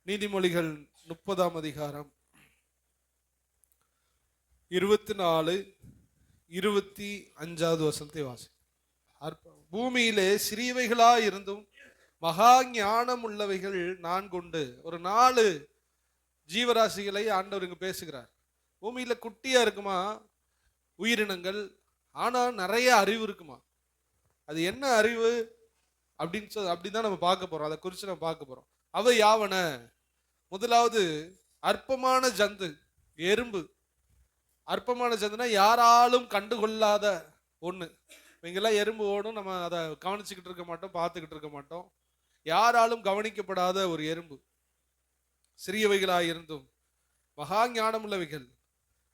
நீதிமொழிகள் 30ஆம் அதிகாரம் 24, 25வது வசனத்தை வாசி. பூமியிலே சிறியவைகளா இருந்தும் மகா ஞானம் உள்ளவைகள் 4 உண்டு. ஒரு 4 ஜீவராசிகளை ஆண்டவருக்கு பேசுகிறார். பூமியில குட்டியா இருக்குமா உயிரினங்கள், ஆனா நிறைய அறிவு இருக்குமா. அது என்ன அறிவு அப்படிதான் நம்ம பார்க்க போறோம். அதை குறித்து நம்ம பார்க்க போறோம். அவை யாவன? முதலாவது அற்பமான ஜந்து, எறும்பு. அற்பமான ஜந்துனா யாராலும் கண்டுகொள்ளாத ஒண்ணு. இங்கெல்லாம் எறும்பு ஓடும், நம்ம அதை கவனிச்சுக்கிட்டு இருக்க மாட்டோம், பார்த்துக்கிட்டு இருக்க மாட்டோம். யாராலும் கவனிக்கப்படாத ஒரு எறும்பு. சிறியவைகளாய் இருந்தும் மகா ஞானம் உள்ளவைகள்,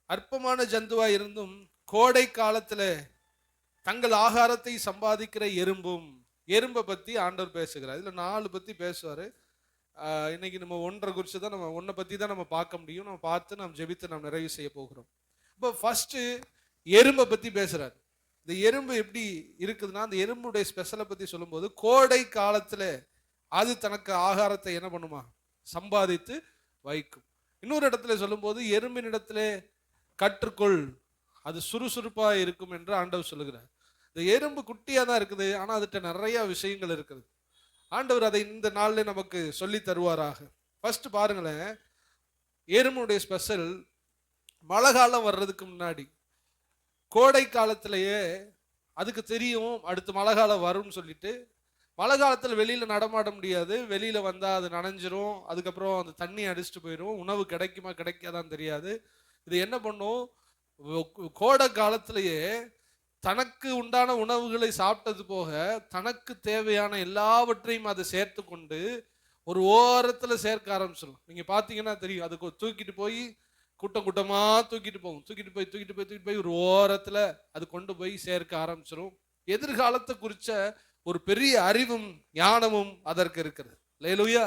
அற்பமான ஜந்துவாய் இருந்தும் கோடை காலத்துல தங்கள் ஆகாரத்தை சம்பாதிக்கிற எறும்பும். எறும்பை பத்தி ஆண்டவர் பேசுகிறார். இதுல 4 பத்தி பேசுவாரு. இன்னைக்கு நம்ம 1 குறித்து தான், நம்ம 1 பத்தி தான் நம்ம பார்க்க முடியும். நம்ம பார்த்து நம்ம ஜெபித்து நம்ம நிறைவு செய்ய போகிறோம். இப்போ ஃபர்ஸ்ட் எறும்பை பத்தி பேசுறாரு. இந்த எறும்பு எப்படி இருக்குதுன்னா, அந்த எறும்புடைய ஸ்பெஷலை பத்தி சொல்லும்போது, கோடை காலத்துல அது தனக்கு ஆகாரத்தை என்ன பண்ணுமா, சம்பாதித்து வைக்கும். இன்னொரு இடத்துல சொல்லும்போது, எறும்பின் இடத்துல கற்றுக்கொள், அது சுறுசுறுப்பா இருக்கும் என்று ஆண்டவர் சொல்லுகிறார். இந்த எறும்பு குட்டியா தான் இருக்குது, ஆனா அதுகிட்ட நிறைய விஷயங்கள் இருக்குது. ஆண்டவர் அதை இந்த நாள்ல நமக்கு சொல்லி தருவாராக. ஃபர்ஸ்ட் பாருங்களேன், எறும்புடைய ஸ்பெஷல், மழை காலம் வர்றதுக்கு முன்னாடி கோடை காலத்திலேயே அதுக்கு தெரியும் அடுத்து மழை காலம் வரும்னு சொல்லிட்டு, மழை காலத்தில் வெளியில நடமாட முடியாது. வெளியில வந்தா அது நனைஞ்சிரும், அதுக்கப்புறம் அந்த தண்ணி அடிச்சுட்டு போயிடும், உணவு கிடைக்குமா கிடைக்காதான் தெரியாது. இது என்ன பண்ணும், கோடை காலத்திலேயே தனக்கு உண்டான உணவுகளை சாப்பிட்டது போக தனக்கு தேவையான எல்லாவற்றையும் அதை சேர்த்து கொண்டு ஒரு ஓரத்துல சேர்க்க ஆரம்பிச்சிடும். நீங்க பாத்தீங்கன்னா தெரியும், அதுக்கு தூக்கிட்டு போய் கூட்டம் கூட்டமா தூக்கிட்டு போய் ஒரு ஓரத்துல அது கொண்டு போய் சேர்க்க ஆரம்பிச்சிடும். எதிர்காலத்தை குறிச்ச ஒரு பெரிய அறிவும் ஞானமும் அதற்கு இருக்கிறது. அல்லேலூயா.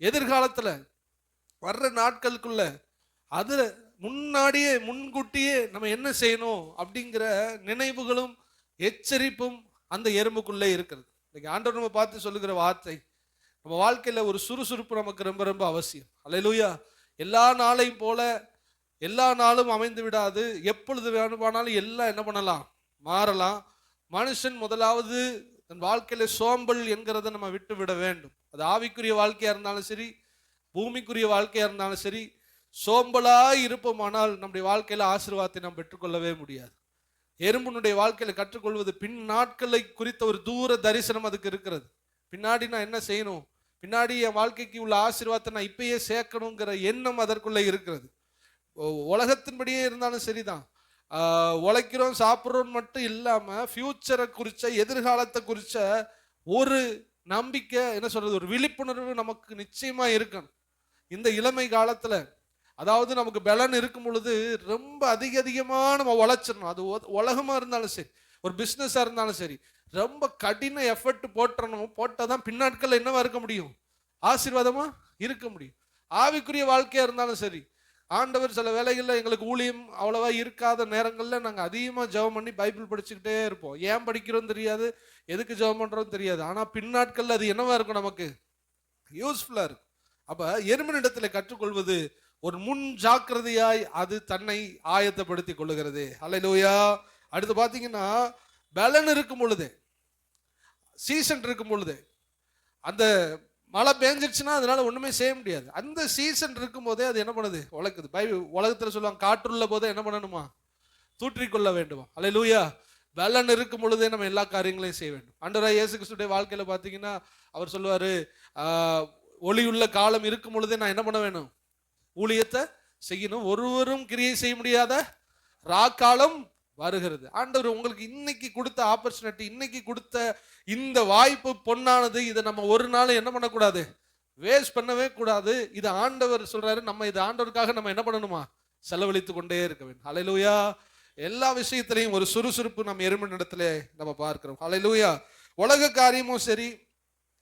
எதிர்காலத்துல வர்ற நாட்களுக்குள்ள அதுல முன்னாடியே முன்கூட்டியே நம்ம என்ன செய்யணும் அப்படிங்கிற நினைவுகளும் எச்சரிப்பும் அந்த எறும்புக்குள்ளே இருக்கிறது. இன்னைக்கு ஆண்டவர் நம்ம பார்த்து சொல்லுகிற வார்த்தை, நம்ம வாழ்க்கையில ஒரு சுறுசுறுப்பு நமக்கு ரொம்ப ரொம்ப அவசியம். அல்லேலூயா. எல்லா நாளையும் போல எல்லா நாளும் அமைந்து விடாது. எப்பொழுது வேணுமானாலும் எல்லாம் என்ன பண்ணலாம், மாறலாம். மனுஷன் முதலாவது தன் வாழ்க்கையில சோம்பல் என்கிறத நம்ம விட்டு விட வேண்டும். அது ஆவிக்குரிய வாழ்க்கையா இருந்தாலும் சரி, பூமிக்குரிய வாழ்க்கையா இருந்தாலும் சரி, சோம்பலாய் இருப்போமானால் நம்முடைய வாழ்க்கையில ஆசீர்வாதத்தை நாம் பெற்றுக்கொள்ளவே முடியாது. எறும்புனுடைய வாழ்க்கையில கற்றுக்கொள்வது பின் நாட்களை குறித்த ஒரு தூர தரிசனம் அதுக்கு இருக்கிறது. பின்னாடி நான் என்ன செய்யணும், பின்னாடி என் வாழ்க்கைக்கு உள்ள ஆசீர்வாதத்தை நான் இப்பயே சேர்க்கணுங்கிற எண்ணம் அதற்குள்ள இருக்கிறது. உலகத்தின்படியே இருந்தாலும் சரிதான், உழைக்கிறோம் சாப்பிட்றோம் மட்டும் இல்லாம ஃபியூச்சரை குறிச்ச, எதிர்காலத்தை குறிச்ச ஒரு நம்பிக்கை, என்ன சொல்றது, ஒரு விழிப்புணர்வு நமக்கு நிச்சயமா இருக்கணும். இந்த இளமை காலத்துல, அதாவது நமக்கு பலன் இருக்கும் பொழுது ரொம்ப அதிகமா நம்ம உழைச்சிடணும். அது உலகமா இருந்தாலும் சரி, ஒரு பிஸ்னஸா இருந்தாலும் சரி, ரொம்ப கடின எஃபர்ட் போட்டாதான் பின்னாட்கள் என்னவா இருக்க முடியும், ஆசீர்வாதமா இருக்க முடியும். ஆவிக்குரிய வாழ்க்கையா இருந்தாலும் சரி, ஆண்டவர் சில வேளைகளில் எங்களுக்கு ஊழியம் அவ்வளவா இருக்காத நேரங்களில் நாங்கள் அதிகமாக ஜெபம் பண்ணி பைபிள் படிச்சுக்கிட்டே இருப்போம். ஏன் படிக்கிறோம் தெரியாது, எதுக்கு ஜெபம் பண்ணுறோம் தெரியாது. ஆனால் பின்னாட்களில் அது என்னவா இருக்கும், நமக்கு யூஸ்ஃபுல்லா இருக்கும். அப்ப எறும்பினிடத்தில் கற்றுக்கொள்வது ஒரு முன் ஜாக்கிரதையாய் அது தன்னை ஆயத்தப்படுத்தி கொள்ளுகிறது. அல்லேலூயா. அடுத்து பாத்தீங்கன்னா, பலன் இருக்கும் பொழுது, சீசன் இருக்கும் பொழுது, அந்த மழை பெஞ்சிருச்சுன்னா அதனால ஒண்ணுமே செய்ய முடியாது. அந்த சீசன் இருக்கும் போதே அது என்ன பண்ணுது, உழைக்குது. உலகத்துல சொல்லுவாங்க, காற்றுள்ள போதே என்ன பண்ணணுமா, தூற்றிக்கொள்ள வேண்டுமா. அல்லேலூயா. பலன் இருக்கும் பொழுதே நம்ம எல்லா காரியங்களையும் செய்ய வேண்டும். ஆண்டவராகிய இயேசு கிறிஸ்துவின் வாழ்க்கையில பாத்தீங்கன்னா, அவர் சொல்லுவாரு, ஒளியுள்ள காலம் இருக்கும் பொழுதே நான் என்ன பண்ண வேணும், ஊழியத்தை செய்யணும். ஒருவரும் கிரியை செய்ய முடியாத ராக்காலம் வருகிறது. ஆண்டவர் உங்களுக்கு இன்னைக்கு கொடுத்த ஆப்பர்ச்சுனிட்டி, இன்னைக்கு கொடுத்த இந்த வாய்ப்பு பொன்னானது. இதை நம்ம ஒரு நாள் என்ன பண்ணக்கூடாது, வேஸ்ட் பண்ணவே கூடாது. இது ஆண்டவர் சொல்றாரு, நம்ம இது ஆண்டவருக்காக நம்ம என்ன பண்ணணுமா, செலவழித்து கொண்டே இருக்க வேண்டும். அல்லேலூயா. எல்லா விஷயத்திலையும் ஒரு சுறுசுறுப்பு நம்ம எறும்பினிடத்துல நம்ம பார்க்கிறோம். அல்லேலூயா. உலக காரியமும் சரி,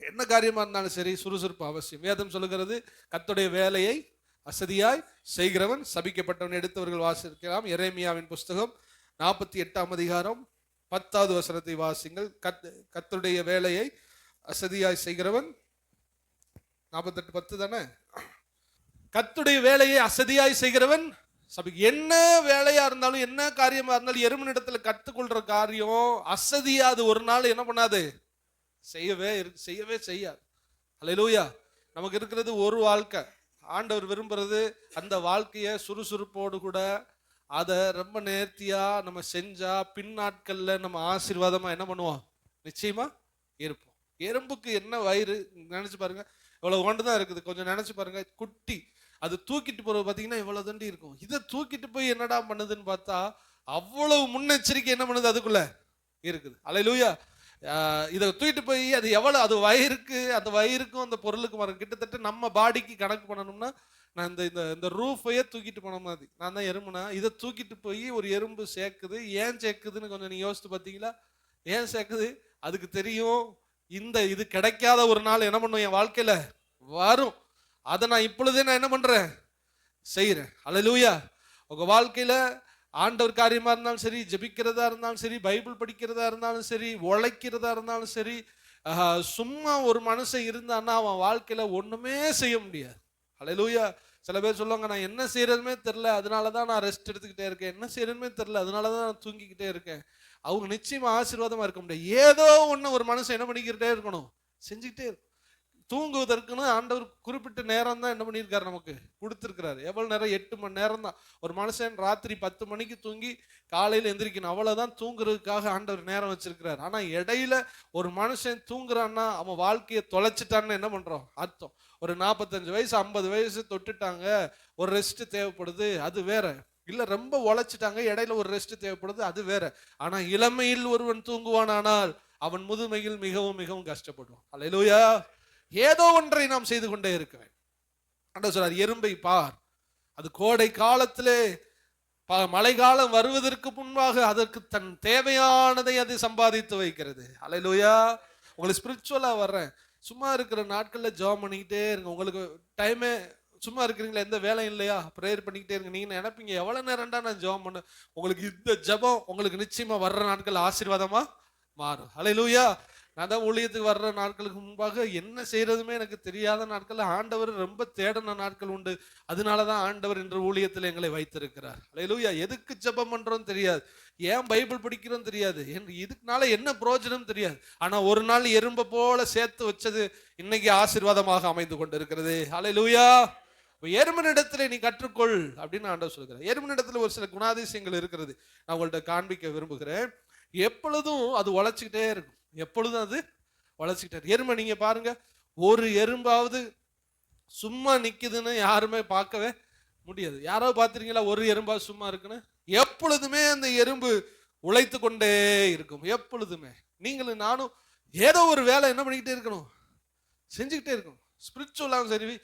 என்ன காரியமா இருந்தாலும் சரி, சுறுசுறுப்பு அவசியம். வேதம் சொல்லுகிறது, கர்த்தருடைய வேலையை அசதியாய் செய்கிறவன் சபிக்கப்பட்டவன். எடுத்தவர்கள் வாசிக்கலாம். எரேமியாவின் புஸ்தகம் 48ஆம் அதிகாரம் 10வது வசனத்தை வாசிங்கள். கர்த்தருடைய வேலையை அசதியாய் செய்கிறவன் 48:10 தானே. கர்த்தருடைய வேலையை அசதியாய் செய்கிறவன் சபைக்கு. என்ன வேலையா இருந்தாலும் என்ன காரியமா இருந்தாலும் எறும்பினிடத்துல கற்றுக்கொள்ற காரியம் அசதியா அது ஒரு நாள் என்ன பண்ணாது, செய்யவே செய்யாது. அல்லேலூயா. நமக்கு இருக்கிறது ஒரு வாழ்க்கை. ஆண்டவர் விரும்புறது அந்த வாழ்க்கையை சுறுசுறுப்போடு கூட அதை ரொம்ப நேர்த்தியா நம்ம செஞ்சா பின்னாட்கள்ல நம்ம ஆசீர்வாதமா என்ன பண்ணுவோம், நிச்சயமா இருப்போம். எறும்புக்கு என்ன வயிறு நினைச்சு பாருங்க, இவ்வளவு ஒன்றுதான் இருக்குது. கொஞ்சம் நினைச்சு பாருங்க, குட்டி அது தூக்கிட்டு போறது பாத்தீங்கன்னா இவ்வளவு தண்டி இருக்கும். இதை தூக்கிட்டு போய் என்னடா பண்ணுதுன்னு பார்த்தா அவ்வளவு முன்னெச்சரிக்கை என்ன பண்ணுது அதுக்குள்ள இருக்குது. அல்லேலூயா. இதை தூக்கிட்டு போய் அது எவ்வளவு, அது வயிறுக்கு, அந்த வயிறுக்கும் அந்த பொருளுக்கு வரும். கிட்டத்தட்ட நம்ம பாடிக்கு கணக்கு பண்ணணும்னா நான் இந்த ரூஃபையே தூக்கிட்டு போன மாதிரி. நான் தான் எறும்புனா இதை தூக்கிட்டு போய் ஒரு எறும்பு சேர்க்குது. ஏன் சேர்க்குதுன்னு கொஞ்சம் நீங்க யோசித்து பார்த்தீங்களா? ஏன் சேர்க்குது? அதுக்கு தெரியும் இது கிடைக்காத ஒரு நாள் என்ன பண்ணும் என் வாழ்க்கையில வரும். அதை நான் இப்பொழுதே நான் என்ன பண்றேன், செய்யறேன். அல்லேலூயா. உங்க வாழ்க்கையில ஆண்டவர் காரியமா இருந்தாலும் சரி, ஜெபிக்கிறதா இருந்தாலும் சரி, பைபிள் படிக்கிறதா இருந்தாலும் சரி, உழைக்கிறதா இருந்தாலும் சரி, சும்மா ஒரு மனுஷன் இருந்தான்னா அவன் வாழ்க்கையில ஒண்ணுமே செய்ய முடியாது. அல்லேலூயா. சில பேர் சொல்லுவாங்க, நான் என்ன செய்யறதுமே தெரியல, அதனாலதான் நான் ரெஸ்ட் எடுத்துக்கிட்டே இருக்கேன். என்ன செய்யறதுமே தெரியல, அதனாலதான் நான் தூங்கிக்கிட்டே இருக்கேன். அவங்க நிச்சயமா ஆசீர்வாதமா இருக்க முடியாது. ஏதோ ஒண்ணு ஒரு மனுஷன் என்ன பண்ணிக்கிட்டே இருக்கணும், செஞ்சுக்கிட்டே இருக்கும். தூங்குவதற்குன்னு ஆண்டவர் குறிப்பிட்ட நேரம் தான் என்ன பண்ணியிருக்காரு, நமக்கு கொடுத்துருக்கிறாரு. எவ்வளவு நேரம்? 8 மணி நேரம் தான். ஒரு மனுஷன் ராத்திரி 10 மணிக்கு தூங்கி காலையில எந்திரிக்கணும், அவ்வளவுதான் தூங்குறதுக்காக ஆண்டவர் நேரம் வச்சிருக்கிறார். ஆனா இடையில ஒரு மனுஷன் தூங்குறான்னா அவன் வாழ்க்கையை தொலைச்சிட்டான்னு என்ன பண்றோம் அர்த்தம். ஒரு 45 வயசு 50 வயசு தொட்டுட்டாங்க, ஒரு ரெஸ்ட் தேவைப்படுது, அது வேற. இல்ல ரொம்ப உழைச்சிட்டாங்க, இடையில ஒரு ரெஸ்ட் தேவைப்படுது, அது வேற. ஆனா இளமையில் ஒருவன் தூங்குவானானால் அவன் முதுமையில் மிகவும் மிகவும் கஷ்டப்படுவான். அல்லேலூயா. ஏதோ ஒன்றை நாம் செய்து கொண்டே இருக்கிறேன். ஆண்டவர் சொல்றார், எறும்பை பார், அது கோடை காலத்திலே மழை காலம் வருவதற்கு முன்பாக அதற்கு தன் தேவையானதை அது சம்பாதித்து வைக்கிறது. அல்லேலூயா. உங்களுக்கு ஸ்பிரிச்சுவலா வர்றேன், சும்மா இருக்கிற நாட்கள்ல ஜெபம் பண்ணிக்கிட்டே இருங்க. உங்களுக்கு டைமே சும்மா இருக்கிறீங்களா, எந்த வேலையும் இல்லையா, ப்ரேயர் பண்ணிக்கிட்டே இருங்க. நீங்க நினைப்பீங்க எவ்வளவு நேரம்டா நான் ஜெபம் பண்ண. உங்களுக்கு இந்த ஜெபம் உங்களுக்கு நிச்சயமா வர்ற நாட்கள் ஆசீர்வாதமா மாறும். அல்லேலூயா. நான் தான் ஊழியத்துக்கு வர்ற நாட்களுக்கு முன்பாக என்ன செய்யறதுமே எனக்கு தெரியாத நாட்கள் ஆண்டவர் ரொம்ப தேடின நாட்கள் உண்டு. அதனாலதான் ஆண்டவர் இன்று ஊழியத்தில் எங்களை வைத்திருக்கிறார். அல்லேலூயா. எதுக்கு ஜெபம் பண்றோம் தெரியாது, ஏன் பைபிள் படிக்கிறோம் தெரியாது, இதுக்குனால என்ன பிரயோஜனம் தெரியாது. ஆனா ஒரு நாள் எறும்பை போல சேர்த்து வச்சது இன்னைக்கு ஆசீர்வாதமாக அமைந்து கொண்டு இருக்கிறது. அல்லேலூயா. எறும்பினிடத்துல நீ கற்றுக்கொள் அப்படின்னு ஆண்டவர் சொல்லுகிறார். எறும்பினிடத்துல ஒரு சில குணாதிசயங்கள் இருக்கிறது, நான் உங்கள்கிட்ட காண்பிக்க விரும்புகிறேன். எப்பொழுதும் அது உழைச்சிக்கிட்டே இருக்கும், எப்பொழுதும் அது வளர்ச்சிக்கிட்டார். எறும்பை நீங்க பாருங்க, ஒரு எறும்பாவது சும்மா நிக்குதுன்னு யாருமே பார்க்கவே முடியாது. யாரோ பார்த்துருக்கீங்களா ஒரு எறும்பாவது சும்மா இருக்குன்னு? எப்பொழுதுமே அந்த எறும்பு உழைத்து கொண்டே இருக்கும். எப்பொழுதுமே நீங்களும் நானும் ஏதோ ஒரு வேலை என்ன பண்ணிக்கிட்டே இருக்கணும், செஞ்சுக்கிட்டே இருக்கணும். ஸ்பிரிச்சுவலாகவும் சரி,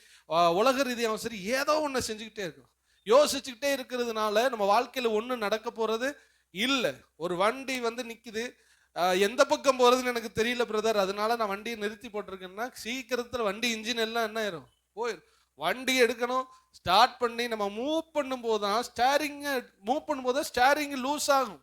உலக ரீதியாகவும் சரி, ஏதோ ஒன்று செஞ்சுக்கிட்டே இருக்கணும். யோசிச்சுக்கிட்டே இருக்கிறதுனால நம்ம வாழ்க்கையில ஒன்றும் நடக்க போறது இல்லை. ஒரு வண்டி நிக்குது, எந்த பக்கம் போறதுன்னு எனக்கு தெரியல பிரதர், அதனால நான் வண்டியை நிறுத்தி போட்டிருக்கேன்னா சீக்கிரத்துல வண்டி இன்ஜின் எல்லாம் என்ன ஆயிரும், போயிடும். வண்டி எடுக்கணும், ஸ்டார்ட் பண்ணி நம்ம மூவ் பண்ணும் போதுதான் ஸ்டேரிங் லூஸ் ஆகும்.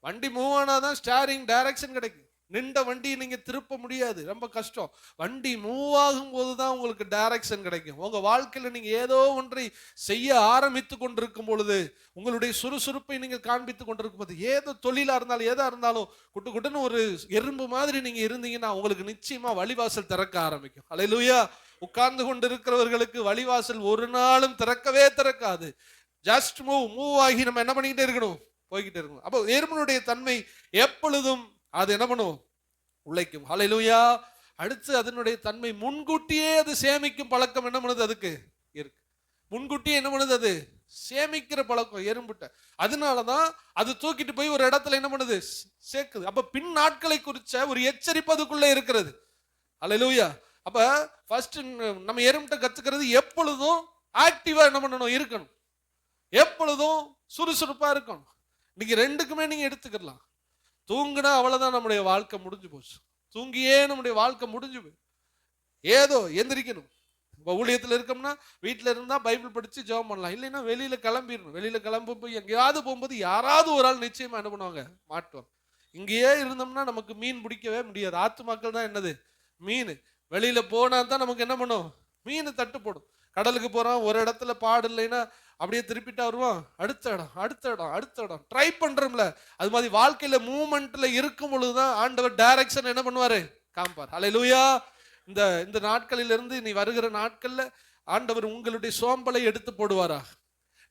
வண்டி மூவ் ஆனாதான் ஸ்டேரிங் டைரக்ஷன் கிடைக்கும். நின்ற வண்டியை நீங்க திருப்ப முடியாது, ரொம்ப கஷ்டம். வண்டி மூவ் ஆகும் போதுதான் உங்களுக்கு டைரக்ஷன் கிடைக்கும். உங்க வாழ்க்கையில நீங்க ஏதோ ஒன்றை செய்ய ஆரம்பித்து கொண்டிருக்கும் பொழுது, உங்களுடைய சுறுசுறுப்பை நீங்கள் காண்பித்துக் கொண்டிருக்கும் போது, ஏதோ தொழிலா இருந்தாலும் எதா இருந்தாலும் குட்டுன்னு ஒரு எறும்பு மாதிரி நீங்க இருந்தீங்கன்னா உங்களுக்கு நிச்சயமா வழிவாசல் திறக்க ஆரம்பிக்கும். அல்லேலூயா. உட்கார்ந்து கொண்டு இருக்கிறவர்களுக்கு வழிவாசல் ஒரு நாளும் திறக்காது. ஜஸ்ட் மூவ் ஆகி நம்ம என்ன பண்ணிக்கிட்டே இருக்கணும், போய்கிட்டே இருக்கணும். அப்போ எறும்பினுடைய தன்மை எப்பொழுதும் அது என்ன பண்ணும், உழைக்கும். ஹல்லேலூயா. அடுத்து அதனுடைய தன்மை முன்கூட்டியே அது சேமிக்கும் பழக்கம் என்ன பண்ணுது, அதுக்கு இருக்கு. முன்கூட்டியே என்ன பண்ணுது, அது சேமிக்கிற பழக்கம் எறும்புட்ட. அதனாலதான் அது தூக்கிட்டு போய் ஒரு இடத்துல என்ன பண்ணுது, சேர்க்குது. அப்ப பின் நாட்களை குறிச்ச ஒரு எச்சரிப்பு அதுக்குள்ள இருக்கிறது. ஹல்லேலூயா. அப்ப ஃபர்ஸ்ட் நம்ம எறும்பிட்ட கத்துக்கிறது, எப்பொழுதும் ஆக்டிவா என்ன பண்ணணும், இருக்கணும். எப்பொழுதும் சுறுசுறுப்பா இருக்கணும். இன்னைக்கு ரெண்டுக்குமே நீங்க எடுத்துக்கலாம். தூங்குனா அவ்வளவுதான், நம்முடைய வாழ்க்கை முடிஞ்சு போச்சு. தூங்கியே நம்முடைய வாழ்க்கை முடிஞ்சு போய் ஏதோ எந்திரிக்கணும். இப்போ ஊழியத்தில் இருக்கோம்னா வீட்டில் இருந்தால் பைபிள் படித்து ஜெபம் பண்ணலாம். இல்லைன்னா வெளியில் கிளம்பிடணும். வெளியில் கிளம்ப போய் எங்கேயாவது போகும்போது யாராவது ஒரு ஆள் நிச்சயமாக என்ன பண்ணுவாங்க, மாட்டுவாங்க. இங்கேயே இருந்தோம்னா நமக்கு மீன் பிடிக்கவே முடியாது. ஆத்துமாக்கள் தான் என்னது, மீன். வெளியில போனா தான் நமக்கு என்ன பண்ணும், மீன் தட்டு போடும். கடலுக்கு போறோம், ஒரு இடத்துல பாடு இல்லைன்னா அப்படியே திருப்பிட்டா வருவோம், அடுத்த இடம் அடுத்த இடம் அடுத்த இடம் ட்ரை பண்றோம்ல. அது மாதிரி வாழ்க்கையில மூமெண்ட்ல இருக்கும் பொழுதுதான் ஆண்டவர் டைரக்ஷன் என்ன பண்ணுவாரு, காமிப்பார். ஹல்லேலூயா. இந்த இந்த நாட்களிலிருந்து நீ வருகிற நாட்கள்ல ஆண்டவர் உங்களுடைய சோம்பலை எடுத்து போடுவாரா.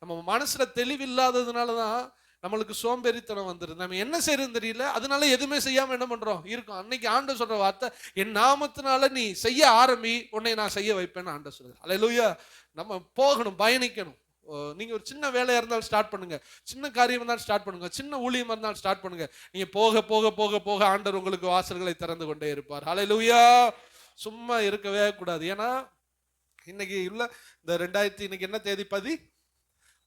நம்ம மனசுல தெளிவில்லாததுனாலதான் நம்மளுக்கு சோம்பேறித்தனம் வந்துருது. நம்ம என்ன செய்யறதுன்னு தெரியல, அதனால எதுவுமே செய்யாம என்ன பண்றோம் இருக்கும். அன்னைக்கு ஆண்டவர் சொல்ற வார்த்தை, என் நாமத்தினால நீ செய்ய ஆரம்பி, உன்னை நான் செய்ய வைப்பேன்னு ஆண்டவர் சொல்றாரு. ஹல்லேலூயா. நம்ம போகணும், பயணிக்கணும். நீங்க ஒரு சின்ன வேலையா இருந்தாலும் ஸ்டார்ட் பண்ணுங்க, சின்ன காரியம் இருந்தாலும் ஸ்டார்ட் பண்ணுங்க, சின்ன ஊழியம் இருந்தாலும் ஸ்டார்ட் பண்ணுங்க. நீங்க போக போக போக போக ஆண்டவர் உங்களுக்கு வாசல்களை திறந்து கொண்டே இருப்பார். ஹல்லேலூயா. சும்மா இருக்கவே கூடாது. ஏன்னா இன்னைக்கு உள்ள இந்த இன்னைக்கு என்ன தேதி,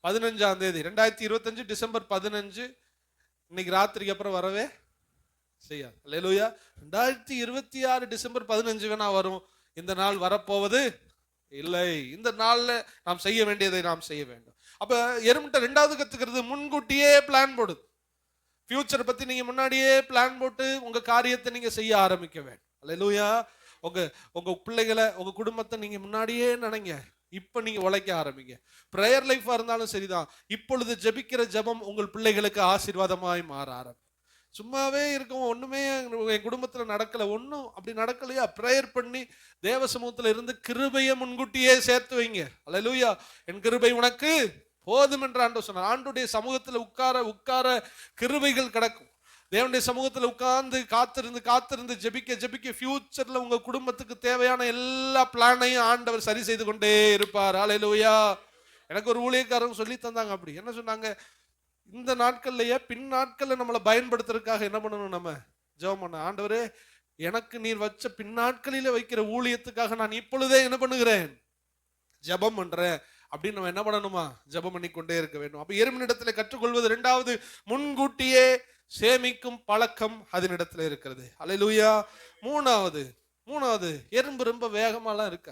15ஆம் தேதி 2025 டிசம்பர் 15. இன்னைக்கு ராத்திரிக்கு அப்புறம் வரவே செய்யாது. ஹல்லேலூயா. 2026 டிசம்பர் 15 வேணா வரும், இந்த நாள் வரப்போவது இல்லை. இந்த நாள்ல நாம் செய்ய வேண்டியதை நாம் செய்ய வேண்டும். அப்ப எறும்பிட்ட ரெண்டாவது கத்துக்கிறது, முன்கூட்டியே பிளான் போடுது. ஃபியூச்சர் பத்தி நீங்க முன்னாடியே பிளான் போட்டு உங்க காரியத்தை நீங்க செய்ய ஆரம்பிக்க வேண்டும். ஹல்லேலூயா. உங்க பிள்ளைகளை, உங்க குடும்பத்தை நீங்க முன்னாடியே நினைங்க. இப்ப நீங்க உழைக்க ஆரம்பிங்க. பிரேயர் லைஃபா இருந்தாலும் சரிதான், இப்பொழுது ஜெபிக்கிற ஜெபம் உங்கள் பிள்ளைகளுக்கு ஆசீர்வாதமாய் மாற ஆரம்பி. சும்மாவே இருக்கும், ஒண்ணுமே என் குடும்பத்துல நடக்கல, ஒன்னும் அப்படி நடக்கலையா, பிரேயர் பண்ணி தேவ சமூகத்துல இருந்து கிருபையை முன்கூட்டியே சேர்த்து வைங்க. ஹல்லேலூயா. என் கிருபை உனக்கு போதும் என்று ஆண்டவர் சொன்னார். ஆண்டுடைய சமூகத்துல உட்கார கிருபைகள் கிடக்கும். தேவனுடைய சமூகத்துல உட்கார்ந்து காத்திருந்து ஜெபிக்க ஃபியூச்சர்ல உங்க குடும்பத்துக்கு தேவையான எல்லா பிளானையும் ஆண்டவர் சரி செய்து கொண்டே இருப்பார். ஹல்லேலூயா. எனக்கு ஒரு ஊழியக்காரங்க சொல்லி தந்தாங்க. அப்படி என்ன சொன்னாங்க, இந்த நாட்கள்லயே பின் நாட்கள்ல நம்மளை பயன்படுத்துறதுக்காக என்ன பண்ணணும், நம்ம ஜெபம் பண்ண. ஆண்டவரே, எனக்கு நீர் வச்ச பின் நாட்களில வைக்கிற ஊழியத்துக்காக நான் இப்பொழுதே என்ன பண்ணுகிறேன், ஜெபம் பண்றேன் அப்படின்னு நம்ம என்ன பண்ணணுமா, ஜெபம் பண்ணி கொண்டே இருக்க வேண்டும். அப்ப எறும்பினிடத்துல கற்றுக்கொள்வது இரண்டாவது, முன்கூட்டியே சேமிக்கும் பழக்கம் அதனிடத்துல இருக்கிறது. ஹல்லேலூயா. மூணாவது எறும்பு ரொம்ப வேகமாலாம் இருக்க,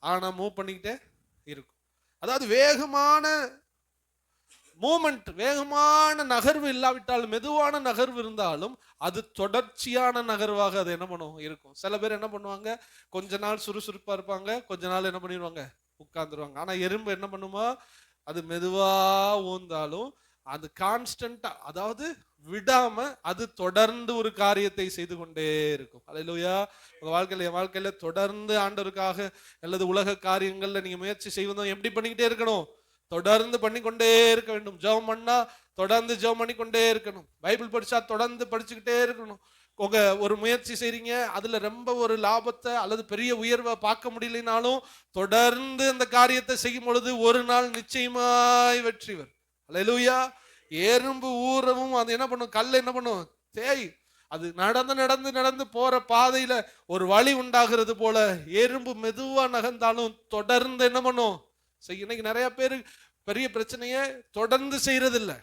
ஆனா மூவ் பண்ணிக்கிட்டே இருக்கும். அதாவது வேகமான மூமெண்ட், வேகமான நகர்வு இல்லாவிட்டாலும் மெதுவான நகர்வு இருந்தாலும் அது தொடர்ச்சியான நகர்வாக அது என்ன பண்ணும் இருக்கும். சில பேர் என்ன பண்ணுவாங்க, கொஞ்ச நாள் சுறுசுறுப்பா இருப்பாங்க, கொஞ்ச நாள் என்ன பண்ணிடுவாங்க, உட்கார்ந்துருவாங்க. ஆனா எறும்பு என்ன பண்ணுமா, அது மெதுவா ஊந்தாலும் அது கான்ஸ்டன்டா, அதாவது விடாம அது தொடர்ந்து ஒரு காரியத்தை செய்து கொண்டே இருக்கும். ஹல்லேலூயா. உங்க வாழ்க்கையில, என் வாழ்க்கையில தொடர்ந்து ஆண்டவருக்காக அல்லது உலக காரியங்கள்ல நீங்க முயற்சி செய்வதும் எப்படி பண்ணிக்கிட்டே இருக்கணும், தொடர்ந்து பண்ணிக்கொண்டே இருக்க வேண்டும். ஜெபம் பண்ணா தொடர்ந்து ஜெபம் பண்ணிக்கொண்டே இருக்கணும். பைபிள் படிச்சா தொடர்ந்து படிச்சுக்கிட்டே இருக்கணும். உங்க ஒரு முயற்சி செய்றீங்க, அதுல ரொம்ப ஒரு லாபத்தை அல்லது பெரிய உயர்வை பார்க்க முடியலனாலும் தொடர்ந்து அந்த காரியத்தை செய்யும் பொழுது ஒரு நாள் நிச்சயமாய் வெற்றி வரும். ஹல்லேலூயா. எறும்பு ஊறவும் அது என்ன பண்ணும், கல்ல என்ன பண்ணும், தேய். அது நடந்து போற பாதையில ஒரு வழி உண்டாகிறது போல எறும்பு மெதுவா நகர்ந்தாலும் தொடர்ந்து என்ன பண்ணும் செய்ய. இன்னைக்கு நிறைய பேரு பெரிய பிரச்சனையே தொடர்ந்து செய்யறது இல்லை.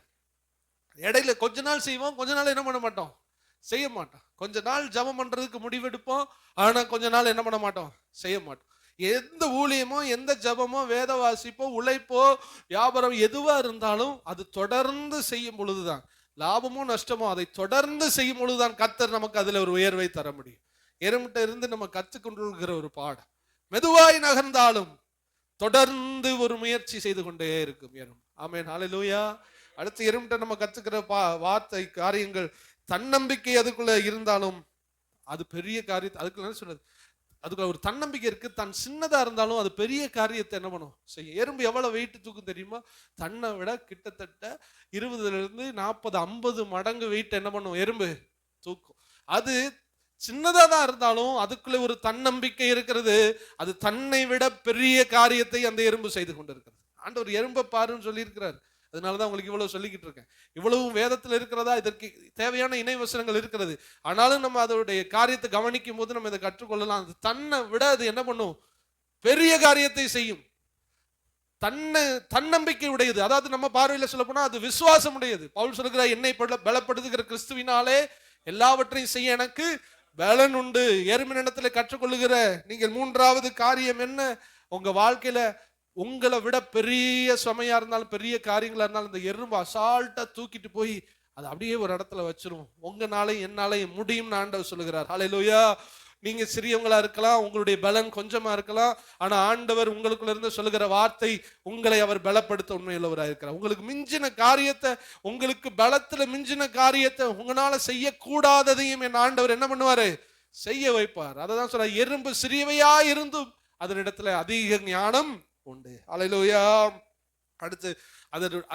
இடையில கொஞ்ச நாள் செய்வோம், கொஞ்ச நாள் என்ன பண்ண மாட்டோம், செய்ய மாட்டோம். கொஞ்ச நாள் ஜெபம் பண்றதுக்கு முடிவெடுப்போம், ஆனா கொஞ்ச நாள் என்ன பண்ண மாட்டோம், செய்ய மாட்டோம். எந்த ஊழியமோ, எந்த ஜெபமோ, வேத வாசிப்போ, உழைப்போ, வியாபாரம் எதுவா இருந்தாலும் அது தொடர்ந்து செய்யும் பொழுதுதான், லாபமோ நஷ்டமோ அதை தொடர்ந்து செய்யும் பொழுதுதான் கர்த்தர் நமக்கு அதுல ஒரு உயர்வை தர முடியும். எறும்பிட்ட இருந்து நம்ம கற்றுக்கொண்டிருக்கிற ஒரு பாடம், மெதுவாய் நகர்ந்தாலும் தொடர்ந்து ஒரு முயற்சி செய்து கொண்டே இருக்கும் எறும்பு. ஆமென். ஹல்லேலூயா. அடுத்து எறும்பிட்ட நம்ம கத்துக்கிற வார்த்தை காரியங்கள், தன்னம்பிக்கை அதுக்குள்ள இருந்தாலும் அது பெரிய காரியத்தை, அதுக்குள்ள என்ன சொல்றது, அதுக்குள்ள ஒரு தன்னம்பிக்கை இருக்கு. தன் சின்னதா இருந்தாலும் அது பெரிய காரியத்தை என்ன பண்ணும் செய்யும். எறும்பு எவ்வளவு வெயிட் தூக்கும் தெரியுமா, தன்னை விட கிட்டத்தட்ட 20 - 40 - 50 மடங்கு வெயிட் என்ன பண்ணும் எறும்பு தூக்கும். அது சின்னதா தான் இருந்தாலும் அதுக்குள்ள ஒரு தன்னம்பிக்கை இருக்கிறது. அது தன்னை விட பெரிய காரியத்தை அந்த எறும்பு செய்து கொண்டிருக்கிறது. ஆண்டவர் எறும்பை பாருன்னு சொல்லி இருக்கிறார். அதனாலதான் உங்களுக்கு இவ்வளவு சொல்லிக்கிட்டு இருக்கேன். இவ்வளவு வேதத்துல இருக்கிறதா, இதற்கு தேவையான இணை வசனங்கள் இருக்கிறது. ஆனாலும் நம்ம அதோடைய காரியத்தை கவனிக்கும் போது நம்ம இதை கற்றுக்கொள்ளலாம். அது தன்னை விட அது என்ன பண்ணும், பெரிய காரியத்தை செய்யும். தன்னம்பிக்கை உடையது. அதாவது நம்ம பார்வையில சொல்ல போனா அது விசுவாசம் உடையது. பவுல் சொல்லுகிற, என்னை பலப்படுத்துகிற கிறிஸ்துவினாலே எல்லாவற்றையும் செய்ய எனக்கு பலன் உண்டு. எறும்பினிடத்துல கற்றுக்கொள்ளுகிற நீங்கள் மூன்றாவது காரியம் என்ன, உங்க வாழ்க்கையில உங்களை விட பெரிய சுமையா இருந்தாலும் பெரிய காரியங்களா இருந்தாலும் இந்த எறும்பு அசால்ட்டா தூக்கிட்டு போய் அதை அப்படியே ஒரு இடத்துல வச்சிரும். உங்கனாலையும் என்னாலையும் முடியும்னு ஆண்டவர் சொல்லுகிறார். ஹல்லேலூயா. நீங்க சிறியவங்களா இருக்கலாம், உங்களுடைய பலன் கொஞ்சமா இருக்கலாம். ஆனா ஆண்டவர் உங்களுக்குள்ள இருந்து சொல்லுகிற வார்த்தை உங்களை அவர் பலப்படுத்த உண்மையுள்ளவராக இருக்கிறார். உங்களுக்கு மிஞ்சின காரியத்தை, உங்களுக்கு பலத்துல மிஞ்சின காரியத்தை, உங்களால செய்யக்கூடாததையும் என் ஆண்டவர் என்ன பண்ணுவாரு? செய்ய வைப்பார். அததான் சொல்ற, எறும்பு சிறியவையா இருந்தும் அதனிடத்துல அதிக ஞானம் உண்டு. அல்லேலூயா. அடுத்து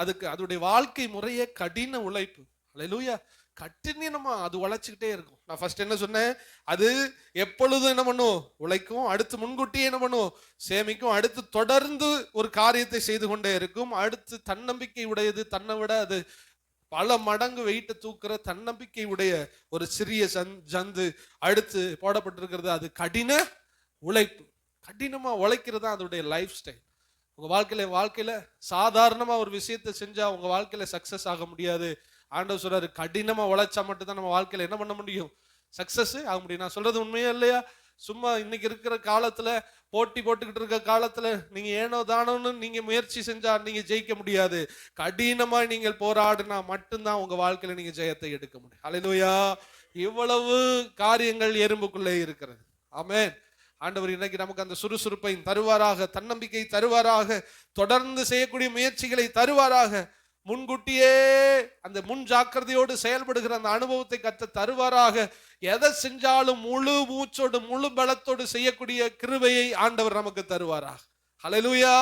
அதுக்கு அதோடைய வாழ்க்கை முறையே கடின உழைப்பு. அல்லேலூயா. கடினமா அது உழைச்சுக்கிட்டே இருக்கும். நான் ஃபர்ஸ்ட் என்ன சொன்னேன்? அது எப்பொழுதும் என்ன பண்ணும்? உழைக்கும். அடுத்து முன்கூட்டியே என்ன பண்ணும்? சேமிக்கும். அடுத்து தொடர்ந்து ஒரு காரியத்தை செய்து கொண்டே இருக்கும். அடுத்து தன்னம்பிக்கை உடையது. தன்னை விட அது பல மடங்கு வெயிட்ட தூக்குற தன்னம்பிக்கை உடைய ஒரு சிறிய ஜந்து அடுத்து போடப்பட்டிருக்கிறது. அது கடின உழைப்பு. கடினமா உழைக்கிறது தான் அதோடைய லைஃப் ஸ்டைல். உங்க வாழ்க்கையில சாதாரணமா ஒரு விஷயத்தை செஞ்சா உங்க வாழ்க்கையில சக்சஸ் ஆக முடியாது. ஆண்டவர் சொல்றாரு, கடினமா உழைச்சா மட்டும்தான் நம்ம வாழ்க்கையில என்ன பண்ண முடியும்? சக்சஸ் ஆக முடியும். நான் சொல்றது உண்மையா இல்லையா? சும்மா இன்னைக்கு இருக்கிற காலத்துல, போட்டி போட்டுக்கிட்டு இருக்க காலத்துல நீங்க ஏனோ தானோன்னு நீங்க முயற்சி செஞ்சா நீங்க ஜெயிக்க முடியாது. கடினமா நீங்கள் போராடினா மட்டும்தான் உங்க வாழ்க்கையில நீங்க ஜெயத்தை எடுக்க முடியும். அல்லேலூயா. இவ்வளவு காரியங்கள் எறும்புக்குள்ளே இருக்கிறது. ஆமென். ஆண்டவர் இன்னைக்கு நமக்கு அந்த சுறுசுறுப்பை தருவாராக, தன்னம்பிக்கை தருவாராக, தொடர்ந்து செய்யக்கூடிய முயற்சிகளை தருவாராக, முன்கூட்டியே அந்த முன் ஜாக்கிரதையோடு செயல்படுகிற அந்த அனுபவத்தை கர்த்தர் தருவாராக. எதை செஞ்சாலும் முழு மூச்சோடு முழு பலத்தோடு செய்யக்கூடிய கிருபையை ஆண்டவர் நமக்கு தருவாராக. ஹல்லேலூயா.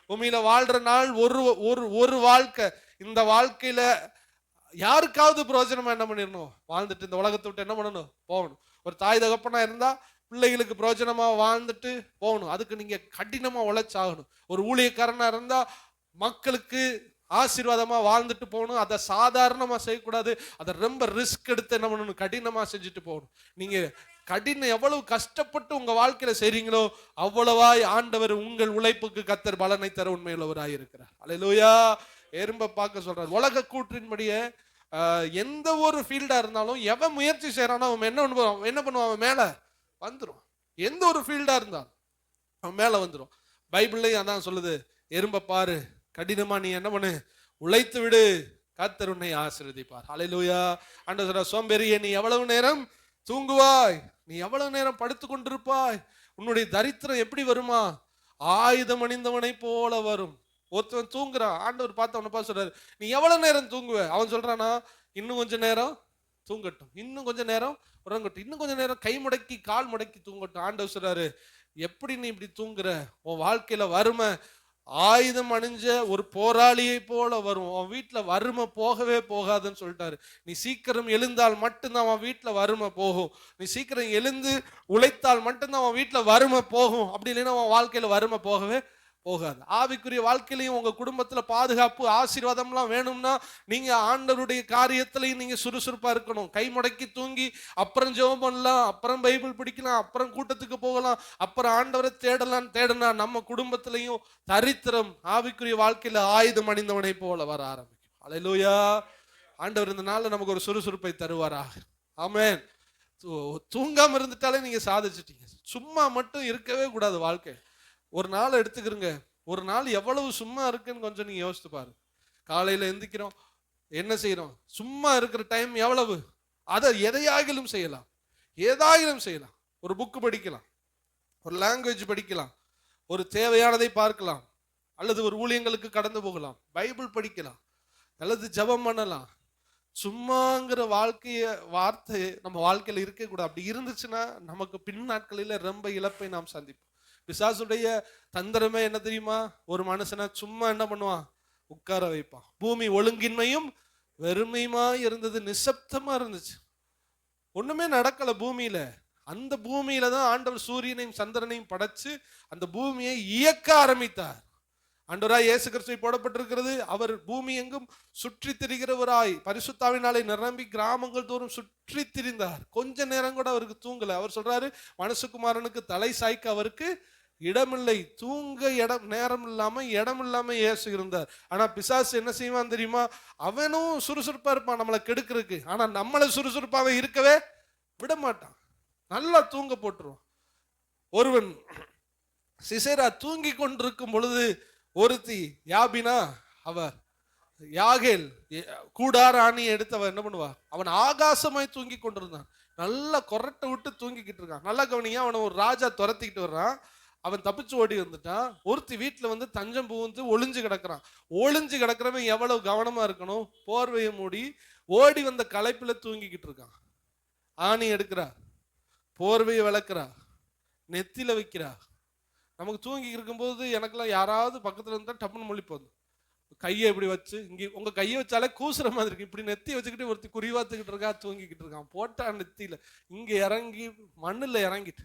பூமியில வாழ்ற நாள் ஒரு வாழ்க்கை. இந்த வாழ்க்கையில யாருக்காவது பிரயோஜனமா என்ன பண்ணிடணும்? வாழ்ந்துட்டு இந்த உலகத்தை விட்டு என்ன பண்ணணும்? போகணும். ஒரு தாய் தகப்பனா இருந்தா பிள்ளைகளுக்கு பிரயோஜனமா வாழ்ந்துட்டு போகணும். அதுக்கு நீங்க கடினமா உழைச்சாகணும். ஒரு ஊழியக்காரனா இருந்தா மக்களுக்கு ஆசீர்வாதமா வாழ்ந்துட்டு போகணும். அதை சாதாரணமா செய்யக்கூடாது. அதை ரொம்ப ரிஸ்க் எடுத்து என்ன பண்ணணும்? கடினமா செஞ்சுட்டு போகணும். நீங்க கடினம் எவ்வளவு கஷ்டப்பட்டு உங்க வாழ்க்கையில செய்றீங்களோ அவ்வளவாய் ஆண்டவர் உங்கள் உழைப்புக்கு கர்த்தர் பலனை தர உண்மையுள்ளவராய் இருக்கிறார். அல்லேலூயா. எறும்பை பார்க்க சொல்றார். உலக கூற்றின்படியே எந்த ஒரு ஃபீல்டா இருந்தாலும் எவன் முயற்சி செய்யறானோ அவன் என்ன பண்ணுவான்? அவன் மேல வந்துடும். எந்த ஒரு ஃபீல்டா இருந்தாலும் அவன் மேல வந்துடும். பைபிள்லயும் அதான் சொல்லுது, எறும்பை பாரு, கடினமா நீ என்ன பண்ணு? உழைத்து விடு, கர்த்தர் உன்னை ஆசீர்வதிப்பார். ஹல்லேலூயா. ஆண்டவர் சொல்றார், சோம்பேறியே நீ எவ்வளவு நேரம் தூங்குவாய்? நீ எவ்வளவு நேரம் படுத்து கொண்டிருப்பாய்? உன்னுடைய தரித்திரம் எப்படி வருமா? ஆயுதம் அணிந்தவனை போல வரும். ஒருத்தன் தூங்குறான். ஆண்டவர் பார்த்து அவனை பார்த்து சொல்றாரு, நீ எவ்வளவு நேரம் தூங்குவ? அவன் சொல்றானா, இன்னும் கொஞ்ச நேரம் தூங்கட்டும், இன்னும் கொஞ்ச நேரம் உறங்கட்டும், இன்னும் கொஞ்ச நேரம் கை முடக்கி கால் முடக்கி தூங்கட்டும். ஆண்டவர் சொல்றாரு, எப்படி நீ இப்படி தூங்குற? உன் வாழ்க்கையில வறுமை ஆயுதம் அணிஞ்ச ஒரு போராளியை போல வரும். அவன் வீட்டுல வறுமை போகவே போகாதுன்னு சொல்லிட்டாரு. நீ சீக்கிரம் எழுந்தால் மட்டும்தான் அவன் வீட்டுல வறுமை போகும். நீ சீக்கிரம் எழுந்து உழைத்தால் மட்டும்தான் அவன் வீட்டுல வறுமை போகும். அப்படி இல்லைன்னா அவன் வாழ்க்கையில வறுமை போகவே போகாது. ஆவிக்குரிய வாழ்க்கையிலையும் உங்க குடும்பத்துல பாதுகாப்பு ஆசீர்வாதம்லாம் வேணும்னா நீங்க ஆண்டவருடைய காரியத்திலையும் நீங்க சுறுசுறுப்பா இருக்கணும். கை முடக்கி தூங்கி அப்புறம் ஜெபம் பண்ணலாம், அப்புறம் பைபிள் படிக்கலாம், அப்புறம் கூட்டத்துக்கு போகலாம், அப்புறம் ஆண்டவரை தேடனா நம்ம குடும்பத்திலையும் தரித்திரம் ஆவிக்குரிய வாழ்க்கையில ஆயுதம் அணிந்தவனை போல வர ஆரம்பிக்கும். அல்லேலூயா. ஆண்டவர் இந்த நாள்ல நமக்கு ஒரு சுறுசுறுப்பை தருவாராக. ஆமென். தூங்காம இருந்துட்டாலே நீங்க சாதிச்சிட்டீங்க. சும்மா மட்டும் இருக்கவே கூடாது. வாழ்க்கை ஒரு நாள் எடுத்துக்கிறங்க. ஒரு நாள் எவ்வளவு சும்மா இருக்குன்னு கொஞ்சம் நீங்க யோசித்து பாருங்க. காலையில எந்திக்கிறோம், என்ன செய்யறோம்? சும்மா இருக்கிற டைம் எவ்வளவு? அதை எதையாகிலும் செய்யலாம், ஏதாகிலும் செய்யலாம். ஒரு புக்கு படிக்கலாம், ஒரு லாங்குவேஜ் படிக்கலாம், ஒரு தேவையானதை பார்க்கலாம், அல்லது ஒரு ஊழியங்களுக்கு கடந்து போகலாம், பைபிள் படிக்கலாம், அல்லது ஜெபம் பண்ணலாம். சும்மாங்கிற வார்த்தை நம்ம வாழ்க்கையில இருக்க கூடாது. அப்படி இருந்துச்சுன்னா நமக்கு பின் நாட்களில ரொம்ப இழப்பை நாம் சந்திப்போம். பிசாசுடைய தந்திரமே என்ன தெரியுமா? ஒரு மனுஷனை சும்மா என்ன பண்ணுவான்? உட்கார வைப்பான். பூமி ஒழுங்கின்மையும் வெறுமையுமா இருந்தது, நிசப்தமா இருந்துச்சு, ஒண்ணுமே நடக்கல பூமியில. அந்த பூமியில தான் ஆண்டவர் சூரியனையும் சந்திரனையும் படைச்சு அந்த பூமியை இயக்க ஆரம்பித்தார். ஆண்டவராய் இயேசு கிறிஸ்து போடப்பட்டிருக்கிறது, அவர் பூமி எங்கும் சுற்றி திரிகிறவராய் பரிசுத்தாவினாலே நிரம்பி கிராமங்கள் தோறும் சுற்றி திரிந்தார். கொஞ்ச நேரம் கூட அவருக்கு தூங்கல. அவர் சொல்றாரு, மனுஷகுமாரனுக்கு தலை சாய்க்க அவருக்கு இடமில்லை. தூங்க நேரம் இல்லாம இயேசு இருந்தார். ஆனா பிசாசு என்ன செய்வான் தெரியுமா? அவனும் சுறுசுறுப்பா இருப்பான் நம்மளை கெடுக்கிறதுக்கு. ஆனா நம்மளை சுறுசுறுப்பாவே இருக்கவே விட மாட்டான். நல்லா தூங்க போட்டுருவான். ஒருவன் சிசேரா தூங்கி கொண்டிருக்கும் பொழுது ஒருத்தி யாபினா, அவ யாகேல் கூடார ஆணியை எடுத்து அவன் என்ன பண்ணுவா? அவன் ஆகாசமாய் தூங்கி கொண்டிருந்தான். நல்லா கொரட்டை விட்டு தூங்கிக்கிட்டு இருக்கான். நல்லா கவனிங்க, அவனை ஒரு ராஜா துரத்திக்கிட்டு வர்றான். அவன் தப்பிச்சு ஓடி வந்துட்டான். ஒருத்தி வீட்டுல வந்து தஞ்சம் புகுந்து ஒளிஞ்சு கிடக்குறான். ஒளிஞ்சு கிடக்குறவன் எவ்வளவு கவனமா இருக்கணும், போர்வையை மூடி ஓடி வந்த களைப்புல தூங்கிக்கிட்டு இருக்கான். ஆணி எடுக்கிறா, போர்வையை விளக்குறா, நெத்தில வைக்கிறா. நமக்கு தூங்கி இருக்கும்போது எனக்கெல்லாம் யாராவது பக்கத்துல இருந்தா டப்புன்னு முழிப்போம். கையை இப்படி வச்சு, இங்க உங்க கையை வச்சாலே கூசுற மாதிரி இருக்கு. இப்படி நெத்தி வச்சுக்கிட்டு ஒருத்தி குறிவாத்துக்கிட்டு இருக்கா, தூங்கிக்கிட்டு இருக்கான். போட்டான் நெத்தியில, இங்க இறங்கி மண்ணுல இறங்கிட்டு.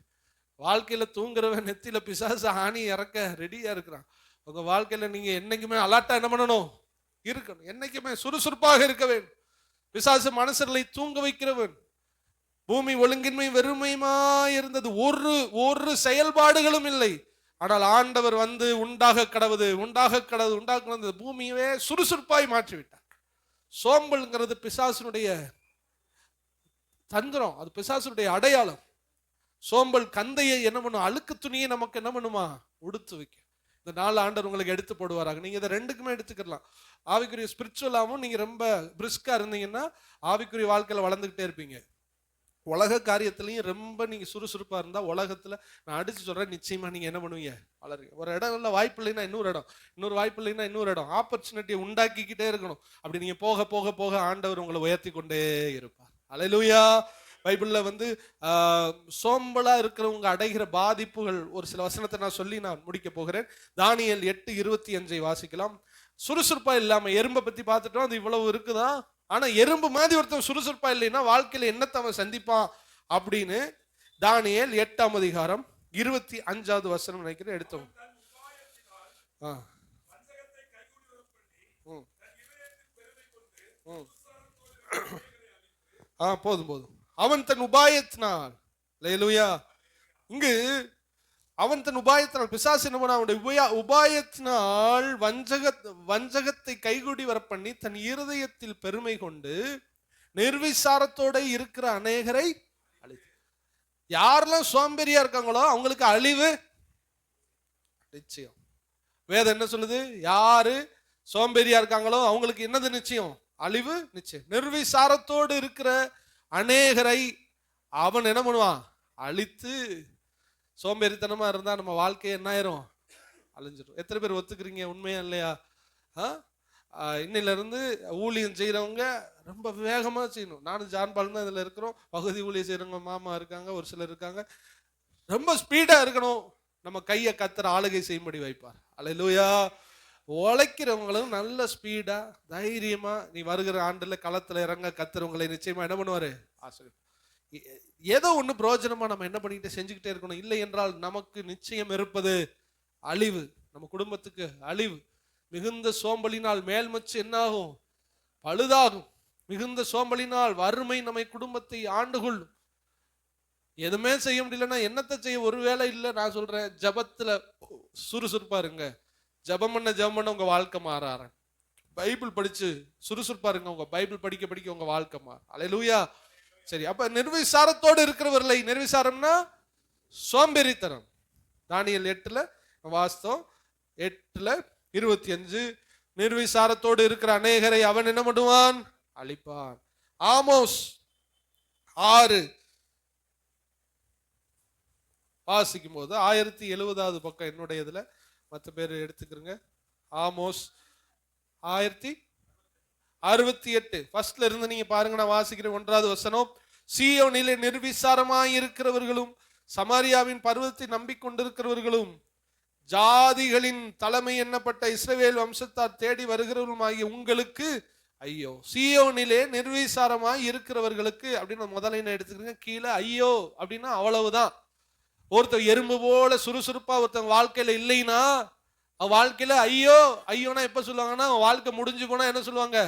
வாழ்க்கையில தூங்குறவன் நெத்தியில பிசாசு ஆணி இறக்க ரெடியா இருக்கிறான். உங்க வாழ்க்கையில நீங்க என்னைக்குமே அலாட்டா என்ன பண்ணணும், இருக்கணும். என்னைக்குமே சுறுசுறுப்பாக இருக்க வேண்டும். பிசாசு மனுஷர்களை தூங்க வைக்கிறவன். பூமி ஒழுங்கின்மை வெறுமையுமா இருந்தது, ஒரு செயல்பாடுகளும் இல்லை. ஆனால் ஆண்டவர் வந்து உண்டாக கடவுது பூமியவே சுறுசுறுப்பாய் மாற்றிவிட்டார். சோம்பல்ங்கிறது பிசாசுனுடைய தந்திரம், அது பிசாசுனுடைய அடையாளம். சோம்பல் கந்தையை என்ன பண்ணும், அழுக்கு துணியை நமக்கு என்ன பண்ணுமா, உடுத்து வைக்க. இந்த நாள் ஆண்டவர் உங்களுக்கு எடுத்து போடுவாராக. நீங்க இதை ரெண்டுக்குமே எடுத்துக்கலாம். ஆவிக்குரிய ஸ்பிரிச்சுவலாவும் நீங்க ரொம்ப பிரிஸ்கா இருந்தீங்கன்னா ஆவிக்குரிய வாழ்க்கையில வளர்ந்துகிட்டே இருப்பீங்க. உலக காரியத்திலையும் ரொம்ப நீங்க சுறுசுறுப்பா இருந்தா உலகத்துல நான் அடிச்சு சொல்றேன், நிச்சயமா நீங்க என்ன பண்ணுவீங்க, வளருவீங்க. ஒரு இடம் இல்ல வாய்ப்பு இல்லைன்னா இன்னொரு இடம், இன்னொரு வாய்ப்பு இல்லைன்னா இன்னொரு இடம், ஆப்பர்ச்சுனிட்டியை உண்டாக்கிக்கிட்டே இருக்கணும். அப்படி நீங்க போக போக போக ஆண்டவர் உங்களை உயர்த்தி கொண்டே இருப்பார். அல்லேலூயா. பைபிள்ல வந்து சோம்பலா இருக்கிறவங்க அடைகிற பாதிப்புகள் ஒரு சில வசனத்தை நான் சொல்லி நான் முடிக்க போகிறேன். தானியேல் 8:25 வாசிக்கலாம். சுறுசுறுப்பா இல்லாம, எறும்பை பத்தி பார்த்துட்டோம், அது இவ்வளவு இருக்குதா. ஆனா எறும்பு மாதிரி ஒருத்தன் சுறுசுறுப்பா இல்லைன்னா வாழ்க்கையில என்னத்தை அவன் சந்திப்பான் அப்படின்னு தானியேல் 8:25 வசனம் நினைக்கிறேன், எடுத்தோம். போதும். அவன் தன் உபாயத்தினால், அல்லேலூயா, இங்கு அவன் தன் உபாயத்தினால், பிசாசு என்ன பண்ண, அவனுடைய உபாயத்தினால் வஞ்சகத்தை கைகூடி வர பண்ணி தன் இருதயத்தில் பெருமை கொண்டு நிர்விசாரத்தோட இருக்கிற அநேகரை அழித்து. யாரெல்லாம் சோம்பேறியா இருக்காங்களோ அவங்களுக்கு அழிவு நிச்சயம். வேதம் என்ன சொல்லுது, யாரு சோம்பேறியா இருக்காங்களோ அவங்களுக்கு என்னது நிச்சயம், அழிவு நிச்சயம். நிர்விசாரத்தோடு இருக்கிற அநேகரை அவன் என்ன பண்ணுவான், அழித்து. சோம்பேறித்தனமா இருந்தா நம்ம வாழ்க்கை என்ன ஆயிரும், அழிஞ்சிடும். எத்தனை பேர் ஒத்துக்கிறீங்க, உண்மையா இல்லையா? இன்னில இருந்து ஊழியம் செய்யறவங்க ரொம்ப வேகமா செய்யணும். நானும் ஜான்பால் தான் இதுல இருக்கிறோம். பகுதி ஊழியம் செய்யறவங்க மாமா இருக்காங்க, ஒரு சிலர் இருக்காங்க. ரொம்ப ஸ்பீடா இருக்கணும். நம்ம கையை கத்தர் ஆளுகை செய்யும்படி வைப்பார். அல்லேலூயா. உழைக்கிறவங்களும் நல்ல ஸ்பீடா தைரியமா நீ வருகிற ஆண்டுல களத்துல இறங்க கத்தர் உங்களை நிச்சயமா என்ன பண்ணுவாரு, ஆசிரியர். ஏதோ ஒண்ணு பிரயோஜனமா நம்ம என்ன பண்ணிக்கிட்டே செஞ்சுக்கிட்டே இருக்கணும். இல்லை என்றால் நமக்கு நிச்சயம் இருப்பது அழிவு, நம்ம குடும்பத்துக்கு அழிவு. மிகுந்த சோம்பலினால் மேல்மச்சு என்ன ஆகும், பழுதாகும். மிகுந்த சோம்பலினால் வறுமை நம்மை குடும்பத்தை ஆண்டுகொள்ளும். எதுவுமே செய்ய முடியலன்னா என்னத்தை செய்ய, ஒரு வேலை இல்லை. நான் சொல்றேன், ஜபத்துல சுறுசுறுப்பா இருங்க. ஜபம் பண்ண உங்க வாழ்க்கை மாற. பைபிள் படிச்சு சுறுசுறுப்பா இருங்க. உங்க பைபிள் படிக்க உங்க வாழ்க்கை மாற. அல்லேலூயா. சரி, அப்ப நிர்விசாரத்தோடு இருக்கிறவர்களை, நிர்விசாரம்னா சோம்பேறித்தனம். தானியேல் 8 வாஸ்தவம் 8:25 நிர்விசாரத்தோடு இருக்கிற அநேகரை அவன் என்ன பண்ணுவான், அழிப்பான். ஆமோஸ் 6 வாசிக்கும் போது 1070 பக்கம் என்னுடைய இதுல, மற்ற பேர் எடுத்துக்கிறங்க. ஆமோஸ் 1068 ஃபர்ஸ்ட்ல இருந்து நீங்க பாருங்க. நான் வாசிக்கிறேன் 1வது வசனம். சீயோனிலே நிர்விசாரமாய் இருக்கிறவர்களும் சமாரியாவின் பர்வதத்தை நம்பிக்கொண்டிருக்கிறவர்களும் ஜாதிகளின் தலைமை எண்ணப்பட்ட இஸ்ரவேல் வம்சத்தார் தேடி வருகிறவர்களுமாகிய உங்களுக்கு ஐயோ. சீயோனிலே நிர்விசாரமாய் இருக்கிறவர்களுக்கு அப்படின்னு முதல்ல எடுத்துக்கிறீங்க. கீழே ஐயோ அப்படின்னா அவ்வளவுதான். ஒருத்தர் எறும்பு போல சுறுசுறுப்பா ஒருத்தன் வாழ்க்கையில இல்லைன்னா வாழ்க்கையில ஐயோனா எப்ப சொல்லுவாங்கன்னா வாழ்க்கை முடிஞ்சு போனா என்ன சொல்லுவாங்க,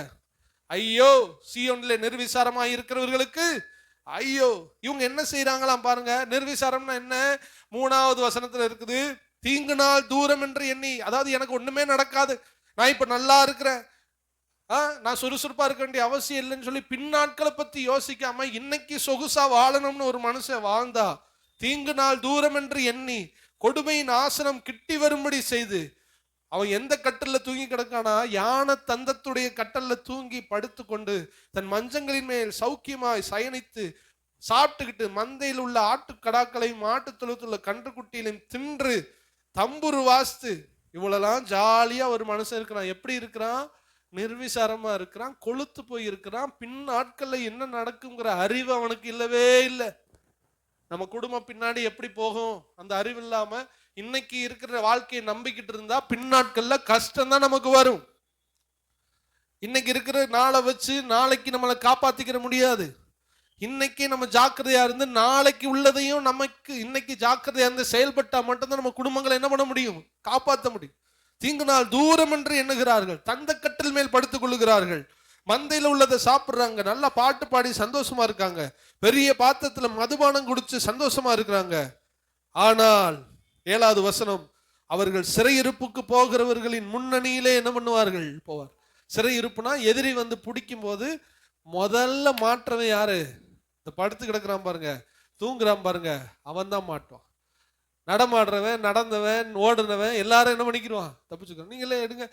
ஐயோ. சீயோனிலே நிர்விசாரமா இருக்கிறவர்களுக்கு ஐயோ. இவங்க என்ன செய்யறாங்களாம் பாருங்க. நிர்விசாரம்னா என்ன, 3வது வசனத்துல இருக்குது. தீங்கு நாள் தூரம் என்று எண்ணி, அதாவது எனக்கு ஒண்ணுமே நடக்காது, நான் இப்ப நல்லா இருக்கிறேன், நான் சுறுசுறுப்பா இருக்க வேண்டிய அவசியம் இல்லைன்னு சொல்லி பின்னாட்களை பத்தி யோசிக்காம இன்னைக்கு சொகுசா வாழணும்னு ஒரு மனுஷன் வாழ்ந்தா, தீங்கு நாள் தூரம் என்று எண்ணி கொடுமையின் ஆசனம் கிட்டி வரும்படி செய்து, அவன் எந்த கட்டல்ல தூங்கி கிடக்கானா, யானை தந்தத்துடைய கட்டல்ல தூங்கி படுத்து கொண்டு தன் மஞ்சங்களின் மேல் சௌக்கியமாய் சயனித்து சாப்பிட்டுக்கிட்டு மந்தையில் உள்ள ஆட்டுக்கடாக்களையும் ஆட்டு தொழுத்துள்ள கன்றுக்குட்டிகளையும் தின்று தம்புரு வாசித்து இவ்வளவுலாம் ஜாலியா ஒரு மனுஷன் இருக்கிறான். எப்படி இருக்கிறான்? நிர்விசாரமா இருக்கிறான், கொளுத்து போய் இருக்கிறான். பின் நாட்கள்ல என்ன நடக்குங்கிற அறிவு அவனுக்கு இல்லவே இல்லை. நம்ம குடும்பம் பின்னாடி எப்படி போகும் அந்த அறிவு இல்லாம இன்னைக்கு இருக்கிற வாழ்க்கையை நம்பிக்கிட்டு இருந்தா பின் நாட்கள்ல கஷ்டம் தான் நமக்கு வரும். இன்னைக்கு இருக்கிற நாளை வச்சு நாளைக்கு நம்மளை காப்பாத்திக்கிற முடியாது. இன்னைக்கு நம்ம ஜாக்கிரதையா இருந்து நாளைக்கு உள்ளதையும் நமக்கு இன்னைக்கு ஜாக்கிரதையா இருந்து செயல்பட்டா மட்டும்தான் நம்ம குடும்பங்களை என்ன பண்ண முடியும்? காப்பாற்ற முடியும். தீங்கு நாள் தூரம் என்று எண்ணுகிறார்கள், தந்த கட்டில் மேல் படுத்துக் கொள்ளுகிறார்கள், மந்தையில உள்ளதை சாப்பிடுறாங்க, நல்லா பாட்டு பாடி சந்தோஷமா இருக்காங்க, பெரிய பாத்திரத்துல மதுபானம் குடிச்சு சந்தோஷமா இருக்கிறாங்க. ஆனால் 7வது வசனம், அவர்கள் சிறையிருப்புக்கு போகிறவர்களின் முன்னணியிலே என்ன பண்ணுவார்கள்? போவார். சிறையிருப்புனா எதிரி வந்து பிடிக்கும் போது முதல்ல மாற்றவன் யாரு? இந்த படுத்து கிடக்குறான் பாருங்க, தூங்குறான் பாருங்க, அவன் தான் மாட்டுவான். நடமாடுறவன், நடந்தவன், ஓடுனவன் எல்லாரும் என்ன பண்ணிக்கிறான்? தப்பிச்சுக்கிறான். நீங்களே எடுங்க,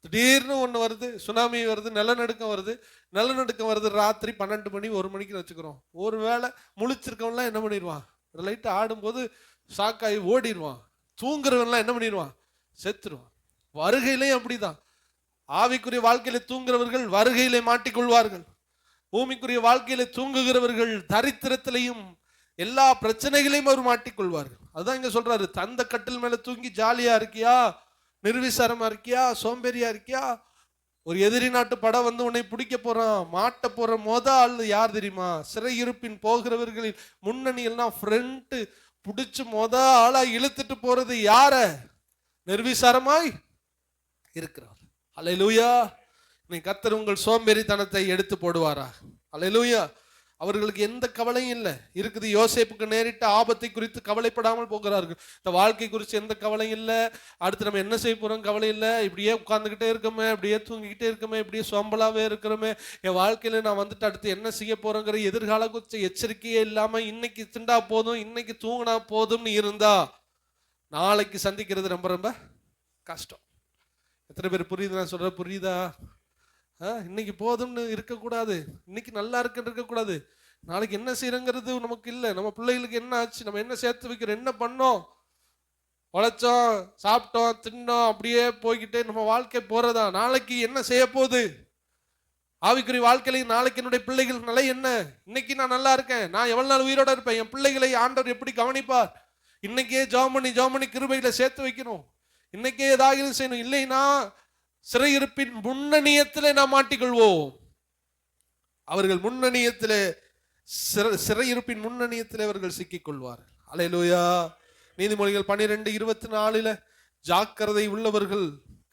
திடீர்னு ஒன்று வருது, சுனாமி வருது, நிலநடுக்கம் வருது. நிலநடுக்கம் வருது ராத்திரி 12 மணி 1 மணிக்கு வச்சுக்கிறோம். ஒரு வேளை முழிச்சிருக்கவன்லாம் என்ன பண்ணிடுவான்? லைட்டு ஆடும்போது ஷாக்காகி ஓடிடுவான். தூங்குறவன்லாம் என்ன பண்ணிடுவான்? செத்துருவான். வருகையிலையும் அப்படிதான். ஆவிக்குரிய வாழ்க்கையில தூங்குறவர்கள் வருகையிலே மாட்டிக்கொள்வார்கள். பூமிக்குரிய வாழ்க்கையில தூங்குகிறவர்கள் தரித்திரத்திலையும் எல்லா பிரச்சனைகளையும் அவர் மாட்டிக்கொள்வார்கள். அதுதான் இங்க சொல்றாரு, தந்த கட்டில் மேல தூங்கி ஜாலியா இருக்கியா? நிர்விசாரமா இருக்கியா? சோம்பேறியா இருக்கியா? ஒரு எதிரி நாட்டு படம் வந்து உன்னை பிடிக்க போறான், மாட்ட போற ஆள் யார் தெரியுமா? சிறையிருப்பின் போகிறவர்களின் முன்னணியெல்லாம் ஃப்ரண்ட் பிடிச்சு ஆளா இழுத்துட்டு போறது யார? நிர்விசாரமாய் இருக்கிறார். அல்லேலூயா. இன்னைக்கு கர்த்தர் உங்கள் சோம்பேறித்தனத்தை எடுத்து போடுவாரா? அல்லேலூயா. அவர்களுக்கு எந்த கவலையும் இல்லை. இருக்குது, யோசேப்புக்கு நேரிட்ட ஆபத்தை குறித்து கவலைப்படாமல் போகிறார்கள். இந்த வாழ்க்கை குறித்து எந்த கவலையும் இல்லை. அடுத்து நம்ம என்ன செய்ய போறோம் கவலை இல்லை. இப்படியே உட்கார்ந்துக்கிட்டே இருக்கோமே, இப்படியே தூங்கிக்கிட்டே இருக்கோமே, இப்படியே சோம்பலாவே இருக்கிறோமே, என் வாழ்க்கையில நான் வந்துட்டு அடுத்து என்ன செய்ய போறோங்கிற எதிர்கால குறித்த எச்சரிக்கையே இல்லாம இன்னைக்கு திண்டா போதும், இன்னைக்கு தூங்கினா போதும்னு இருந்தா நாளைக்கு சந்திக்கிறது ரொம்ப ரொம்ப கஷ்டம். எத்தனை பேர் புரியுது நான் சொல்ற? புரியுதா? இன்னைக்கு போதும்னு இருக்கக்கூடாது, இன்னைக்கு நல்லா இருக்குன்னு இருக்கக்கூடாது. நாளைக்கு என்ன செய்யறங்கிறது நமக்கு இல்லை. நம்ம பிள்ளைகளுக்கு என்ன ஆச்சு, நம்ம என்ன சேர்த்து வைக்கிறோம், என்ன பண்ணோம், உழைச்சோம், சாப்பிட்டோம், தின்னோம், அப்படியே போய்கிட்டே நம்ம வாழ்க்கை போறதா? நாளைக்கு என்ன செய்ய போகுது? ஆவிக்குரிய வாழ்க்கையில நாளைக்கு என்னுடைய பிள்ளைகள் நிலை என்ன? இன்னைக்கு நான் நல்லா இருக்கேன், நான் எவ்வளவு நாள் உயிரோட இருப்பேன், என் பிள்ளைகளை ஆண்டவர் எப்படி கவனிப்பார்? இன்னைக்கே ஜெபம் பண்ணி கிருபைகளை சேர்த்து வைக்கணும். இன்னைக்கே ஏதாவது செய்யணும். இல்லைன்னா சிறையிருப்பின் முன்னணியத்திலே நாம் மாட்டிக்கொள்வோம். அவர்கள் முன்னணியத்திலே, சிறையிருப்பின் முன்னணியத்திலே அவர்கள் சிக்கிக் கொள்வார்கள். அல்லேலூயா. நீதிமொழிகள் 12:24 ஜாக்கிரதை உள்ளவர்கள்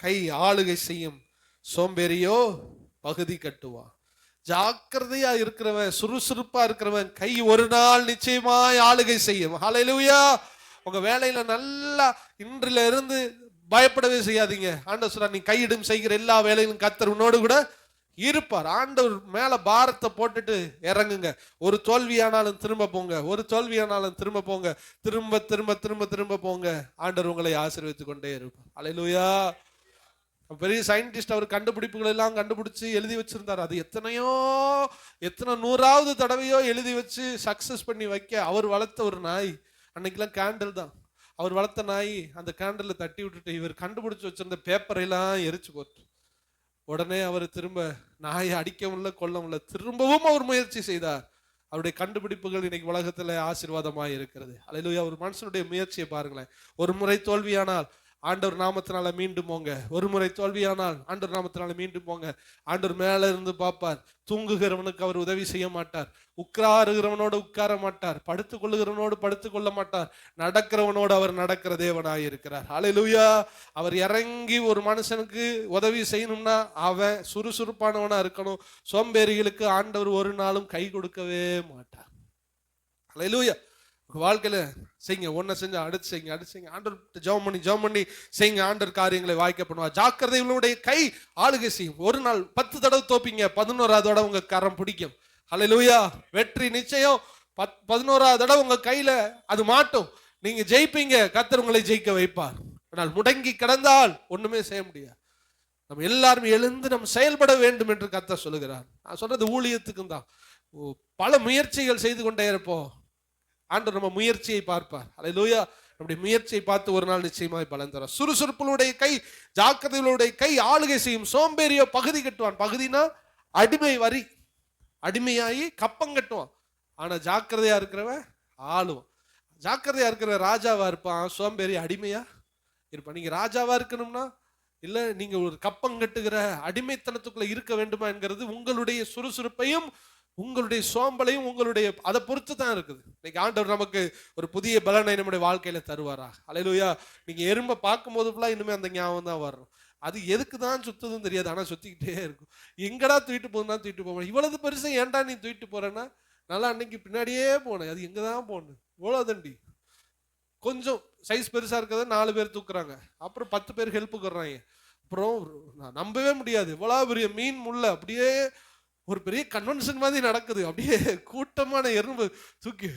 கை ஆளுகை செய்யும், சோம்பேறியோ பகுதி கட்டுவான். ஜாக்கிரதையா இருக்கிறவன், சுறுசுறுப்பா இருக்கிறவன் கை ஒரு நாள் நிச்சயமாய் ஆளுகை செய்யும். அல்லேலூயா. உங்க வேலையில நல்லா இன்றில இருந்து பயப்படவே செய்யாதீங்க. ஆண்டவர் சொல்றார், நீ கையிடும் செய்கிற எல்லா வேலையிலும் கர்த்தர் உன்னோடு கூட இருப்பார். ஆண்டவர் மேல பாரத்தை போட்டுட்டு இறங்குங்க. ஒரு தோல்வியானாலும் திரும்ப போங்க, ஒரு தோல்வியானாலும் திரும்ப போங்க, திரும்ப திரும்ப திரும்ப திரும்ப போங்க. ஆண்டவர் உங்களை ஆசீர்வதித்துக் கொண்டே இருப்பார். அல்லேலூயா. பெரிய சயின்டிஸ்ட், அவர் கண்டுபிடிப்புகள் எல்லாம் கண்டுபிடிச்சு எழுதி வச்சிருந்தார். அது எத்தனை 100வது தடவையோ எழுதி வச்சு சக்சஸ் பண்ணி வைக்க அவர் வளர்த்த ஒரு நாய். அன்னைக்கெல்லாம் கேண்டில் தான். அவர் வளர்த்த நாய் அந்த கேண்டில் தட்டி விட்டுட்டு இவர் கண்டுபிடிச்சு வச்சிருந்த பேப்பரையெல்லாம் எரிச்சு போட்டு, உடனே அவர் திரும்ப நாயை அடிக்க முடியல, கொல்ல முடியல, திரும்பவும் அவர் முயற்சி செய்தார். அவருடைய கண்டுபிடிப்புகள் இன்னைக்கு உலகத்துல ஆசீர்வாதமாக இருக்கிறது. அல்லேலூயா. ஒரு மனுஷனுடைய முயற்சியை பாருங்களேன். ஒரு முறை தோல்வியானால் ஆண்டவர் நாமத்தினால மீண்டும் போங்க. ஒரு முறை தோல்வியானால் ஆண்டவர் நாமத்தினால மீண்டும் போங்க. ஆண்டவர் மேல இருந்து பார்ப்பார். தூங்குகிறவனுக்கு அவர் உதவி செய்ய மாட்டார், உட்காருகிறவனோடு உட்கார மாட்டார், படுத்துக் கொள்ளுகிறவனோடு படுத்துக் கொள்ள மாட்டார், நடக்கிறவனோடு அவர் நடக்கிற தேவனாய் இருக்கிறார். அல்லேலூயா. அவர் இறங்கி ஒரு மனுஷனுக்கு உதவி செய்யணும்னா அவன் சுறுசுறுப்பானவனா இருக்கணும். சோம்பேறிகளுக்கு ஆண்டவர் ஒரு நாளும் கை கொடுக்கவே மாட்டார். அல்லேலூயா. வாழ்க்கையில செய்யுங்க, ஒன்ன செஞ்சு அடுத்து செய்யுங்க, அடுத்து செய்யுங்க. ஆண்டவர் ஜெபம் பண்ணி செய்யுங்க. ஆண்டவர் காரியங்களை வாய்க்க பண்ணுவார். ஜாக்கிரதை உள்ளவருடைய கை ஆளுகை செய்யும். ஒரு நாள் 10 தடவை தோப்பீங்க, 11வது தடவை உங்க கரம் பிடிக்கும். அல்லேலூயா. வெற்றி நிச்சயம். 11வது தடவை உங்க கையில அது மாட்டும். நீங்க ஜெயிப்பீங்க, கர்த்தர் உங்களை ஜெயிக்க வைப்பார். ஆனால் முடங்கி கிடந்தால் ஒண்ணுமே செய்ய முடியாது. நம்ம எல்லாரும் எழுந்து நம்ம செயல்பட வேண்டும் என்று கர்த்தர் சொல்லுகிறார். நான் சொல்றது ஊழியத்துக்கும் தான். பல முயற்சிகள் செய்து கொண்டே இருப்போம். ஆண்டவர் நம்ம முயற்சியை பார்ப்பார். அல்லேலூயா. நம்முடைய முயற்சியை பார்த்து ஒரு நாள் நிச்சயமாய் பலன் தரும். சுறுசுறுப்புடைய கை, ஜாக்கிரதையுடைய கை ஆளுகை செய்யும். சோம்பேறியோ பகுதி கட்டுவான். பகுதினா அடிமை வரி, அடிமையாகி கப்பம் கட்டுவான். ஆனா ஜாக்கிரதையா இருக்கிறவன் ஆளுவான். ஜாக்கிரதையா இருக்கிற ராஜாவா இருப்பான், சோம்பேறி அடிமையா இருப்பான். நீங்க ராஜாவா இருக்கணும்னா இல்ல நீங்க ஒரு கப்பம் கட்டுகிற அடிமைத்தனத்துக்குள்ள இருக்க வேண்டுமா என்கிறது உங்களுடைய சுறுசுறுப்பையும் உங்களுடைய சோம்பலையும் உங்களுடைய அதை பொறுத்து தான் இருக்குது. இன்னைக்கு ஆண்டவர் நமக்கு ஒரு புதிய பலனை நம்முடைய வாழ்க்கையில தருவாரா? அல்லேலூயா. நீங்க எறும்பை பார்க்கும் போது ஃபுல்லா இனிமே அந்த ஞாபகம் தான் வரும். அது எதுக்கு தான் சுத்துதுன்னு தெரியாது, ஆனா சுத்திக்கிட்டே இருக்கும். எங்கடா தூக்கிட்டு போகுதுன்னா தூக்கிட்டு போவேன். இவ்வளவு பெருசா ஏன்டா நீ தூக்கிட்டு போறேன்னா, நல்லா அன்னைக்கு பின்னாடியே போனேன், அது எங்கதான் போகணும், இவ்வளவுதண்டி. கொஞ்சம் சைஸ் பெருசா இருக்கிறத 4 பேர் தூக்குறாங்க, அப்புறம் 10 பேர் ஹெல்ப்புக்கு வர்றாங்க. அப்புறம் நம்பவே முடியாது, இவ்வளவு பெரிய மீன் முள்ள அப்படியே ஒரு பெரிய கன்வென்ஷன் மாதிரி நடக்குது. அப்படியே கூட்டமான எறும்பு தூக்கி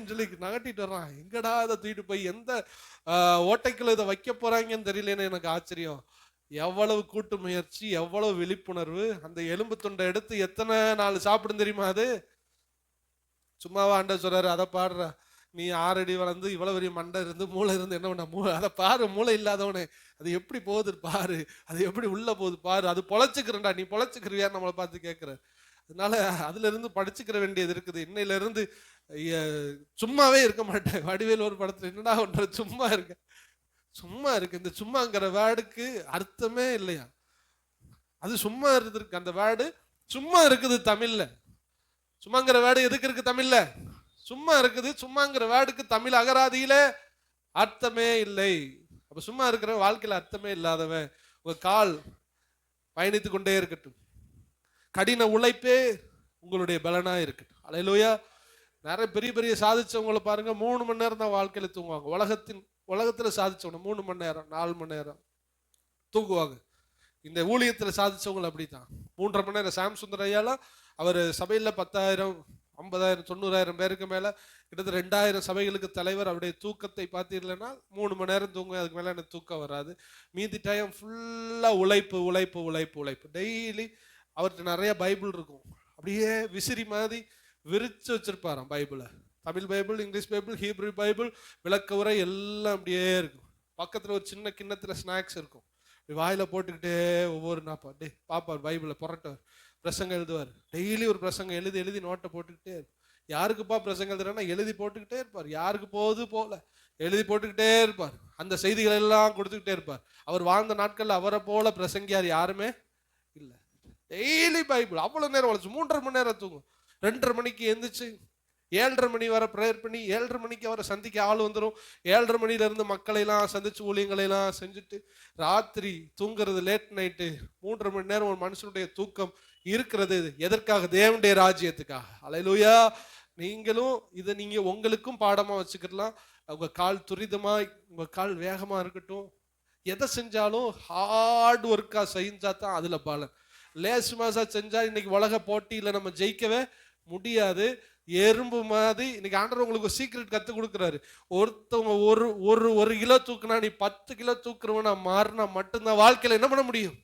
சொல்லி நகட்டிட்டு வர்றான். எங்கடா அதை தூக்கிட்டு போய் எந்த ஓட்டைக்குள்ள இதை வைக்க போறாங்கன்னு தெரியலன்னு எனக்கு ஆச்சரியம். எவ்வளவு கூட்டு முயற்சி, எவ்வளவு விழிப்புணர்வு. அந்த எலும்பு துண்டை எடுத்து எத்தனை நாள் சாப்பிடும் தெரியுமா? அது சும்மாவா ஆண்டவர் சொல்றாரு, அதை பாடுற நீ 6 அடி வளர்ந்து இவ்வளவு பெரிய மண்டை இருந்து மூளை இருந்து என்ன பண்ண, அதை பாரு, மூளை இல்லாதவனே அது எப்படி போகுது பாரு, அது எப்படி உள்ள போகுது பாரு, அது பொழைச்சுக்கிறேன்டா, நீ பொழைச்சுக்கிறியா நம்மளை பார்த்து கேட்கிற. அதனால அதுல இருந்து படிச்சுக்கிற வேண்டியது இருக்குது. இன்னையில இருந்து சும்மாவே இருக்க மாட்டேன். வடிவேல் ஒரு படத்துல என்னடா ஒன்ற சும்மா இருக்க, சும்மா இருக்கு. இந்த சும்மாங்கிற வேர்டுக்கு அர்த்தமே இல்லையா? அது சும்மா இருக்கு, அந்த வேர்டு சும்மா இருக்குது தமிழ்ல. சும்மாங்கிற வேர்டு எதுக்கு இருக்கு தமிழ்ல? சும்மா இருக்குது. சும்மாங்கிற வேர்டுக்கு தமிழ் அகராதியில அர்த்தமே இல்லை. அப்ப சும்மா இருக்கிற வாழ்க்கையில அர்த்தமே இல்லாதவன். உங்க கால் பயணித்து கொண்டே இருக்கட்டும். கடின உழைப்பே உங்களுடைய பலனா இருக்கட்டும். அல்லேலூயா. நிறைய பெரிய பெரிய சாதிச்சவங்களை பாருங்க, 3 மணி நேரம் தான் வாழ்க்கையில தூங்குவாங்க. உலகத்துல சாதிச்சவங்க 3 மணி நேரம் 4 மணி நேரம் தூங்குவாங்க. இந்த ஊழியத்துல சாதிச்சவங்க அப்படித்தான் 3.5 மணி நேரம். சாம் சுந்தர் ஐயாலாம் அவர் சபையில 10,000 50,000 90,000 பேருக்கு மேல கிட்டத்தட்ட 2,000 சபைகளுக்கு தலைவர். அவருடைய தூக்கத்தை பார்த்தீங்கன்னா 3 மணி நேரம் தூங்குவேன், அதுக்கு மேல எனக்கு தூக்கம் வராது. மீதி டைம் ஃபுல்லா உழைப்பு உழைப்பு உழைப்பு உழைப்பு. டெய்லி அவர்கிட்ட நிறைய பைபிள் இருக்கும், அப்படியே விசிறி மாதிரி விரிச்சு வச்சிருப்பாராம் பைபிளை. Tamil Bible, English Bible, Hebrew Bible, விளக்க உரை எல்லாம் அப்படியே இருக்கும். பக்கத்துல ஒரு சின்ன கிண்ணத்துல ஸ்நாக்ஸ் இருக்கும், வாயில போட்டுக்கிட்டே ஒவ்வொரு நாப்பா டே பாப்பார் பைபிளை புரட்டுவார். பிரசங்கம் எழுதுவார். டெய்லி ஒரு பிரசங்கம் எழுதி எழுதி நோட்டை போட்டுக்கிட்டே இருப்பார். யாருக்குப்பா பிரசங்கம் எழுதுறேன்னா எழுதி போட்டுக்கிட்டே இருப்பார். யாருக்கு போகுது போல எழுதி போட்டுக்கிட்டே இருப்பார். அந்த செய்திகள் எல்லாம் கொடுத்துக்கிட்டே இருப்பார். அவர் வாழ்ந்த நாட்கள்ல அவரை போல பிரசங்கியார் யாருமே இல்லை. டெய்லி பைபிள் அவ்வளவு நேரம் உழைச்சு 3.5 மணி நேரம் தூங்கும். 2:30 மணிக்கு எந்திரிச்சு 7:30 மணி வரை ப்ரேயர் பண்ணி 7:30 மணிக்கு அவரை சந்திக்க ஆள் வந்துடும். 7:30 மணில இருந்து மக்களை எல்லாம் சந்திச்சு ஊழியங்களை எல்லாம் செஞ்சுட்டு ராத்திரி தூங்குறது லேட் நைட்டு. 3.5 மணி நேரம் ஒரு மனுஷனுடைய தூக்கம் இருக்கிறது எதற்காக? தேவனுடைய ராஜ்யத்துக்காக. அல்லேலூயா. நீங்களும் இதை நீங்க உங்களுக்கும் பாடமா வச்சுக்கலாம். உங்க கால் துரிதமா, உங்க கால் வேகமா இருக்கட்டும். எதை செஞ்சாலும் ஹார்ட் ஒர்க்கா செஞ்சா தான் அதுல பலன். லேசு மாசா செஞ்சா இன்னைக்கு உலக போட்டியில நம்ம ஜெயிக்கவே முடியாது. எறும்பு மாதிரி இன்னைக்கு ஆண்டவர் உங்களுக்கு சீக்ரெட் கத்து கொடுக்குறாரு. ஒருத்தவங்க ஒரு கிலோ தூக்குனா நீ 10 கிலோ தூக்குறவனா மாறினா மட்டும்தான் வாழ்க்கையில என்ன பண்ண முடியும்,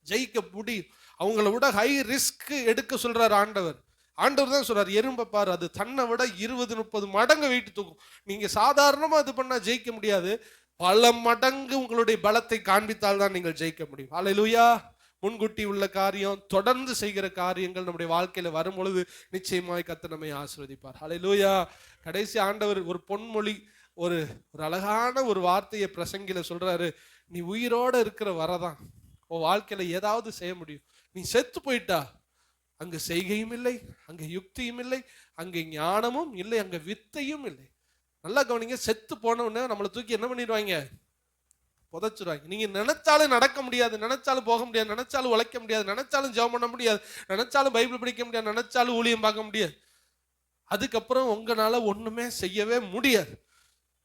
ஜெயிக்க முடியும். அவங்கள விட ஹை ரிஸ்க் எடுக்க சொல்றாரு ஆண்டவர். ஆண்டவர் தான் சொல்றாரு, எறும்பை பாரு, அது தன்னை விட 20-30 மடங்கு வெயிட் தூக்கும். நீங்க சாதாரணமா இது பண்ணா ஜெயிக்க முடியாது. பல மடங்கு உங்களுடைய பலத்தை காண்பித்தால் தான் நீங்கள் ஜெயிக்க முடியும். அல்லேலூயா. முன்கூட்டி உள்ள காரியம், தொடர்ந்து செய்கிற காரியங்கள் நம்முடைய வாழ்க்கையில வரும் பொழுது நிச்சயமாய் கர்த்தர் நம்மை ஆசீர்வதிப்பார். அல்லேலூயா. கடைசி ஆண்டவர் ஒரு பொன்மொழி, ஒரு அழகான ஒரு வார்த்தையை பிரசங்கில சொல்றாரு. நீ உயிரோட இருக்கிற வரதான் உன் வாழ்க்கையில ஏதாவது செய்ய முடியும். நீ செத்து போயிட்டா அங்க செய்கையும் இல்லை, அங்க யுக்தியும் இல்லை, அங்க ஞானமும் இல்லை, அங்க வித்தையும் இல்லை. நல்லா கவனிங்க. செத்து போன உடனே நம்மளை தூக்கி என்ன பண்ணிடுவாங்க, புதைச்சிருவாங்க. நீங்க நினைச்சாலும் நடக்க முடியாது, நினைச்சாலும் போக முடியாது, நினைச்சாலும் உழைக்க முடியாது, நினைச்சாலும் ஜெபம் பண்ண முடியாது, நினைச்சாலும் பைபிள் படிக்க முடியாது, நினைச்சாலும் ஊழியம் பார்க்க முடியாது. அதுக்கப்புறம் உங்களால ஒண்ணுமே செய்யவே முடியாது.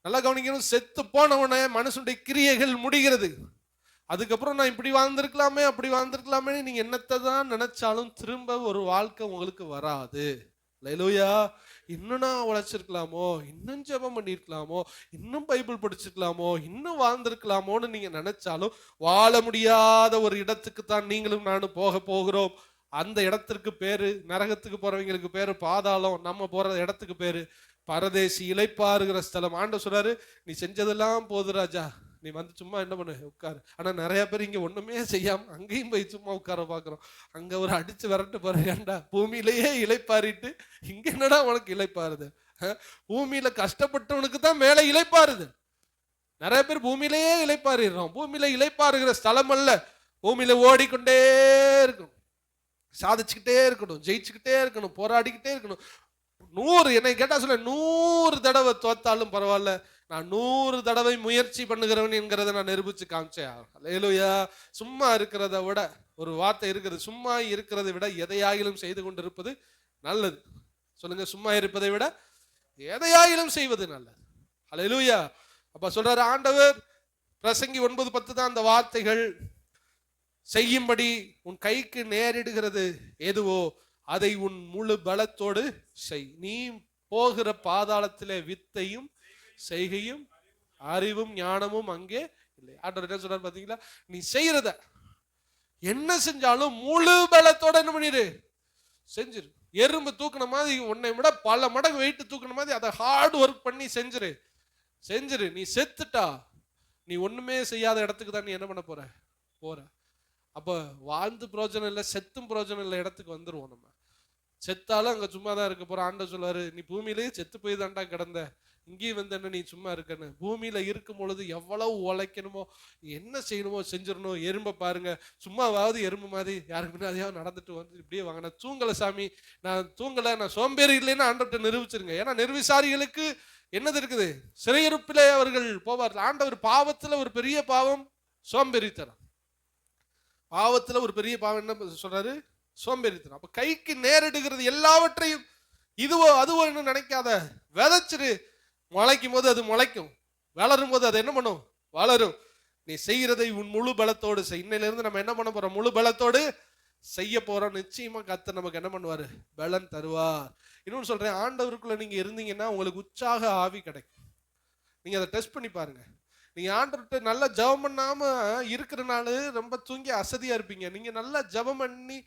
நல்லா கவனிக்கணும். செத்து போனவனே மனுஷனுடைய கிரியைகள் முடிகிறது. அதுக்கப்புறம் நான் இப்படி வாழ்ந்திருக்கலாமே அப்படி வாழ்ந்திருக்கலாமே நீங்க என்னத்தை தான் நினைச்சாலும் திரும்ப ஒரு வாழ்க்கை உங்களுக்கு வராது. அல்லேலூயா. இன்னும் நான் உழைச்சிருக்கலாமோ, இன்னும் ஜெபம் பண்ணிருக்கலாமோ, இன்னும் பைபிள் படிச்சிருக்கலாமோ, இன்னும் வாழ்ந்திருக்கலாமோன்னு நீங்க நினைச்சாலும் வாழ முடியாத ஒரு இடத்துக்கு தான் நீங்களும் நானும் போக போகிறோம். அந்த இடத்திற்கு பேரு, நரகத்துக்கு போறவங்களுக்கு பேரு பாதாளம், நம்ம போற இடத்துக்கு பேரு பரதேசி, இளைப்பாறுகிற ஸ்தலம். ஆண்டவர் சொல்றாரு, நீ செஞ்சதெல்லாம் போது ராஜா, நீ வந்து சும்மா என்ன பண்ணு உட்காரு. ஆனா நிறைய பேர் இங்க ஒண்ணுமே செய்யாம அங்கேயும் போய் சும்மா உட்கார பாக்குறோம். அங்க ஒரு அடிச்சு விரட்டு போறேன்டா, பூமியிலேயே இளைப்பாரிட்டு இங்க என்னடா உனக்கு இளைப்பாருது? பூமியில கஷ்டப்பட்டவனுக்கு தான் மேல இளைப்பாருது. நிறைய பேர் பூமியிலேயே இளைப்பாறிடுறோம். பூமியில இளைப்பாறுகிற ஸ்தலம் அல்ல. பூமியில ஓடிக்கொண்டே இருக்கணும், சாதிச்சுக்கிட்டே இருக்கணும், ஜெயிச்சுக்கிட்டே இருக்கணும், போராடிக்கிட்டே இருக்கணும். 100 என்னை கேட்டா சொல்ல 100 தடவை தோத்தாலும் பரவாயில்ல, நான் 100 தடவை முயற்சி பண்ணுகிறவன் என்கிறத நான் நிரூபிச்சு காமிச்சேன். அல்லேலூயா. சும்மா இருக்கிறத விட ஒரு வார்த்தை இருக்கிறது, சும்மா இருக்கிறதை விட எதையாகிலும் செய்து கொண்டிருப்பது நல்லது. சொல்லுங்க, சும்மா இருப்பதை விட எதையாகிலும் செய்வது நல்லது. அல்லேலூயா. அப்ப சொல்றாரு ஆண்டவர், பிரசங்கி 9:10 தான் அந்த வார்த்தைகள். செய்யும்படி உன் கைக்கு நேரிடுகிறது எதுவோ அதை உன் முழு பலத்தோடு செய். நீ போகிற பாதாளத்திலே வித்தையும் செய்கையும் அறிவும் ஞானமும் அங்கே இல்லை. ஆண்டவர் என்ன சொல்றாரு பாத்தீங்களா? நீ செய்யறத என்ன செஞ்சாலும் முழு பலத்தோட என்ன பண்ணிரு, செஞ்சிரு. எறும்பு தூக்கின மாதிரி, உன்னை விட பல மடங்கு வெயிட் தூக்கின மாதிரி அதை ஹார்ட் ஒர்க் பண்ணி செஞ்சிரு. நீ செத்துட்டா நீ ஒண்ணுமே செய்யாத இடத்துக்கு தான் நீ என்ன பண்ண போற. அப்ப வாழ்ந்து பிரோஜனம் இல்லை, செத்தும் பிரோஜனம் இல்லை இடத்துக்கு வந்துருவோம். நம்ம செத்தாலும் அங்க சும்மா தான் இருக்க போற. ஆண்டவர் சொல்லுவாரு, நீ பூமியிலேயே செத்து போய் தாண்டா கிடந்த, இங்கேயும் வந்து என்ன நீ சும்மா இருக்கன்னு. பூமியில இருக்கும் பொழுது எவ்வளவு உழைக்கணுமோ, என்ன செய்யணுமோ செஞ்சிடணும். எறும்பை பாருங்க, சும்மாவாவது எறும்பு மாதிரி யாருக்கு முன்னாடியாவது நடந்துட்டு வந்து இப்படியே வாங்க, நான் தூங்கலை சாமி, நான் தூங்கலை, நான் சோம்பேறி இல்லைன்னு ஆண்டவர்கிட்ட நிரூபிச்சிருங்க. ஏன்னா நிர்விசாரிகளுக்கு என்னது இருக்குது? சிறையிருப்பிலே அவர்கள் போவார்கள். ஆண்டவர் பாவத்துல ஒரு பெரிய பாவம் சோம்பேறித்தனம். பாவத்துல ஒரு பெரிய பாவம் என்ன சொல்றாரு? சோம்பேறித்தனம். அப்ப கைக்கு நேரிடுகிறது எல்லாவற்றையும் இதுவோ அதுவோ என்ன நினைக்காத, விதைச்சிரு. முளைக்கும் போது அது முளைக்கும், வளரும் போது அது என்ன பண்ணும்? வளரும். நீ செய்யறதை உன் முழு பலத்தோடு செய். இன்னையில இருந்து நம்ம என்ன பண்ண போறோம்? முழு பலத்தோடு செய்ய போறோம். நிச்சயமா கர்த்தர் நமக்கு என்ன பண்ணுவாரு? பலன் தருவார். இன்னொன்னு சொல்றேன், ஆண்டவருக்குள்ள நீங்க இருந்தீங்கன்னா உங்களுக்கு உற்சாக ஆவி கிடைக்கும். நீங்க அதை டெஸ்ட் பண்ணி பாருங்க. நீங்க ஆண்டவர்கிட்ட நல்லா ஜெபம் பண்ணாம இருக்கிறனால ரொம்ப தூங்கி அசதியா இருப்பீங்க. நீங்க நல்லா ஜெபம் பண்ணி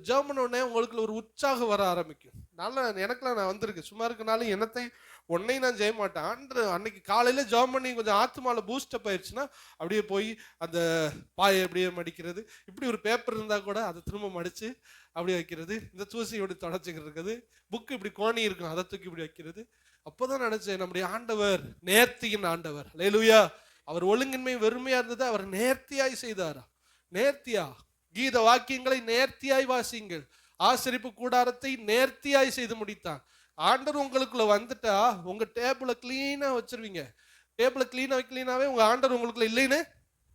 ஜெபம் பண்ண உடனே உங்களுக்கு ஒரு உற்சாகம் வர ஆரம்பிக்கும். நல்லா எனக்குலாம் நான் வந்திருக்கு. சும்மா இருக்கனாலும் என்னத்தை ஒன்னையும் நான் செய்ய மாட்டேன். அன்னைக்கு காலையில ஜெபம் பண்ணி கொஞ்சம் ஆத்துமால பூஸ்டப் ஆயிடுச்சுன்னா அப்படியே போய் அந்த பாயை அப்படியே மடிக்கிறது, இப்படி ஒரு பேப்பர் இருந்தா கூட அதை திரும்ப மடிச்சு அப்படி வைக்கிறது, இந்த தூசி இப்படி தொடச்சிக்கிட்டு இருக்குது, புக்கு இப்படி கோணி இருக்கும் அதை தூக்கி இப்படி வைக்கிறது. அப்போதான் நினைச்சேன், நம்முடைய ஆண்டவர் நேர்த்தியின் ஆண்டவர். அல்லேலூயா. அவர் ஒழுங்கின்மை வெறுமையா இருந்தது, அவர் நேர்த்தியாய் செய்தாரா? நேர்த்தியா கீத வாக்கியங்களை நேர்த்தியாய் வாசிங்கள், ஆசரிப்பு கூடாரத்தை நேர்த்தியாய் செய்து முடித்தான். ஆண்டவர் உங்களுக்குள்ள வந்துட்டா உங்க டேபிளை கிளீனா வச்சிருவீங்க. டேபிளை கிளீனா வைக்கலீனாவே உங்க ஆண்டவர் உங்களுக்குள்ள இல்லைன்னு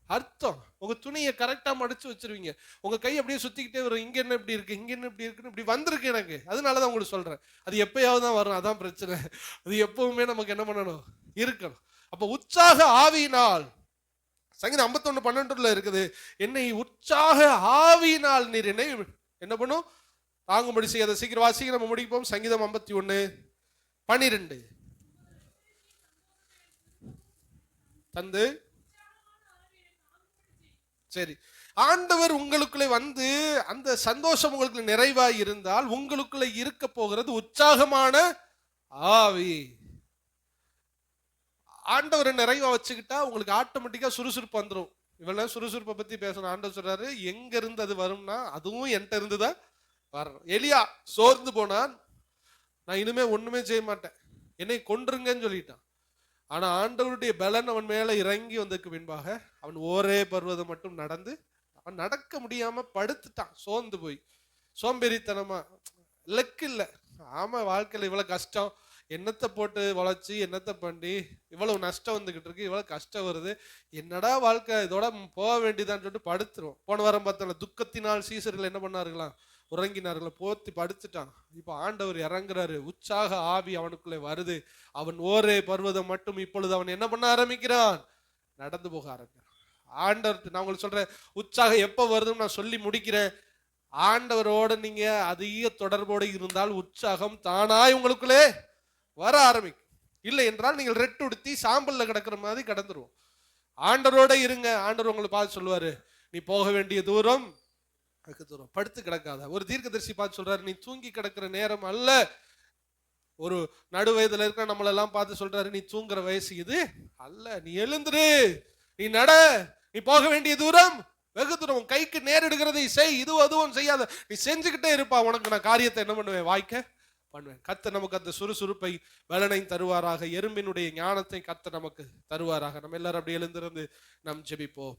அர்த்தம். உங்க துணியை கரெக்டா மடிச்சு வச்சிருவீங்க. உங்க கை அப்படியே சுத்திக்கிட்டே வரும், இங்க என்ன இப்படி இருக்கு, இங்க என்ன இப்படி இருக்குன்னு இப்படி வந்திருக்கு எனக்கு. அதனாலதான் உங்களுக்கு சொல்றேன், அது எப்பயாவது தான் வரும், அதான் பிரச்சனை. அது எப்பவுமே நமக்கு என்ன பண்ணணும்? இருக்கணும். அப்ப உற்சாக ஆவியினால், சங்கீதம் 51:12 இருக்குது, என்னை உற்சாக ஆவியினால் நீர் என்னை என்ன பண்ணும்? தாங்கும்படி செய்யாத. சீக்கிரம் வாசிக்க, நம்ம முடிப்போம். சங்கீதம் 51:12 தந்து. சரி, ஆண்டவர் உங்களுக்குள்ளே வந்து அந்த சந்தோஷம் உங்களுக்கு நிறைவாய் இருந்தால் உங்களுக்குள்ள இருக்க போகிறது உற்சாகமான ஆவி. ஆண்டவரை நிறைவா வச்சுக்கிட்டா உங்களுக்கு ஆட்டோமேட்டிக்கா சுறுசுறுப்பு வந்துடும். இவ்வளவு சுறுசுறுப்பை பத்தி பேசணும். ஆண்டவர் சொல்றாரு, எங்க இருந்து அது வரும்னா அதுவும் என்கிட்ட இருந்துதான் வரணும். எலியா சோர்ந்து போனான், நான் இனிமே ஒண்ணுமே செய்ய மாட்டேன், என்னை கொன்றுங்கன்னு சொல்லிட்டான். ஆனா ஆண்டவருடைய பலன் அவன் மேல இறங்கி வந்ததுக்கு பின்பாக அவன் ஒரே பர்வதம் மட்டும் நடந்து, அவன் நடக்க முடியாம படுத்துட்டான், சோர்ந்து போய். சோம்பேறித்தனமா, லக்கு இல்ல. ஆமா, வாழ்க்கையில இவ்வளவு கஷ்டம், என்னத்தை போட்டு வளைச்சு என்னத்தை பண்ணி இவ்வளவு நஷ்டம் வந்துகிட்டு இருக்கு, இவ்வளவு கஷ்டம் வருது, என்னடா வாழ்க்கை, இதோட போக வேண்டியதான்னு சொல்லிட்டு படுத்துரும். போன வாரம் பார்த்தோம்ல, துக்கத்தினால் சீசர்கள் என்ன பண்ணார்களாம்? உறங்கினார்கள், போத்தி படுத்துட்டான். இப்ப ஆண்டவர் இறங்குறாரு, உற்சாக ஆவி அவனுக்குள்ளே வருது. அவன் ஒரே பர்வதம் மட்டும் இப்பொழுது அவன் என்ன பண்ண ஆரம்பிக்கிறான்? நடந்து போக ஆரம்பிக்கிறான். ஆண்டவர், நான் உங்களுக்கு சொல்றேன், உற்சாகம் எப்ப வருதுன்னு நான் சொல்லி முடிக்கிறேன். ஆண்டவரோட நீங்க அதிக தொடர்போடு இருந்தால் உற்சாகம் தானாய் உங்களுக்குள்ளே வர ஆரம்பிக்கும். இல்லை என்றால் நீங்கள் ரெட்டு உடுத்தி சாம்பல்ல கிடக்கிற மாதிரி கிடந்துருவோம். ஆண்டவரோட இருங்க. ஆண்டவர் உங்களை பார்த்து சொல்லுவாரு, நீ போக வேண்டிய தூரம் வெகு தூரம். படுத்து கிடக்காத. ஒரு தீர்க்கதரிசி பார்த்து சொல்றாரு, நீ தூங்கி கிடக்கிற நேரம் அல்ல. ஒரு நடு வயதுல இருக்கிற நம்மளெல்லாம் பார்த்து சொல்றாரு, நீ தூங்குற வயசு இது அல்ல, நீ எழுந்துரு, நீ நட, நீ போக வேண்டிய தூரம் வெகு தூரம், உன் கைக்கு நேரிடுகிறதை செய், இது அதுவும் செய்யாத, நீ செஞ்சுக்கிட்டே இருப்பா, உனக்கு நான் காரியத்தை என்ன பண்ணுவேன், வாய்க்க பண்ணுவேன். கர்த்தர் நமக்கு அந்த சுறுசுறுப்பை பலனை தருவாராக. எறும்பினுடைய ஞானத்தை கர்த்தர் நமக்கு தருவாராக. நம்ம எல்லாரும் அப்படி எழுந்திருந்து நாம் ஜெபிப்போம்.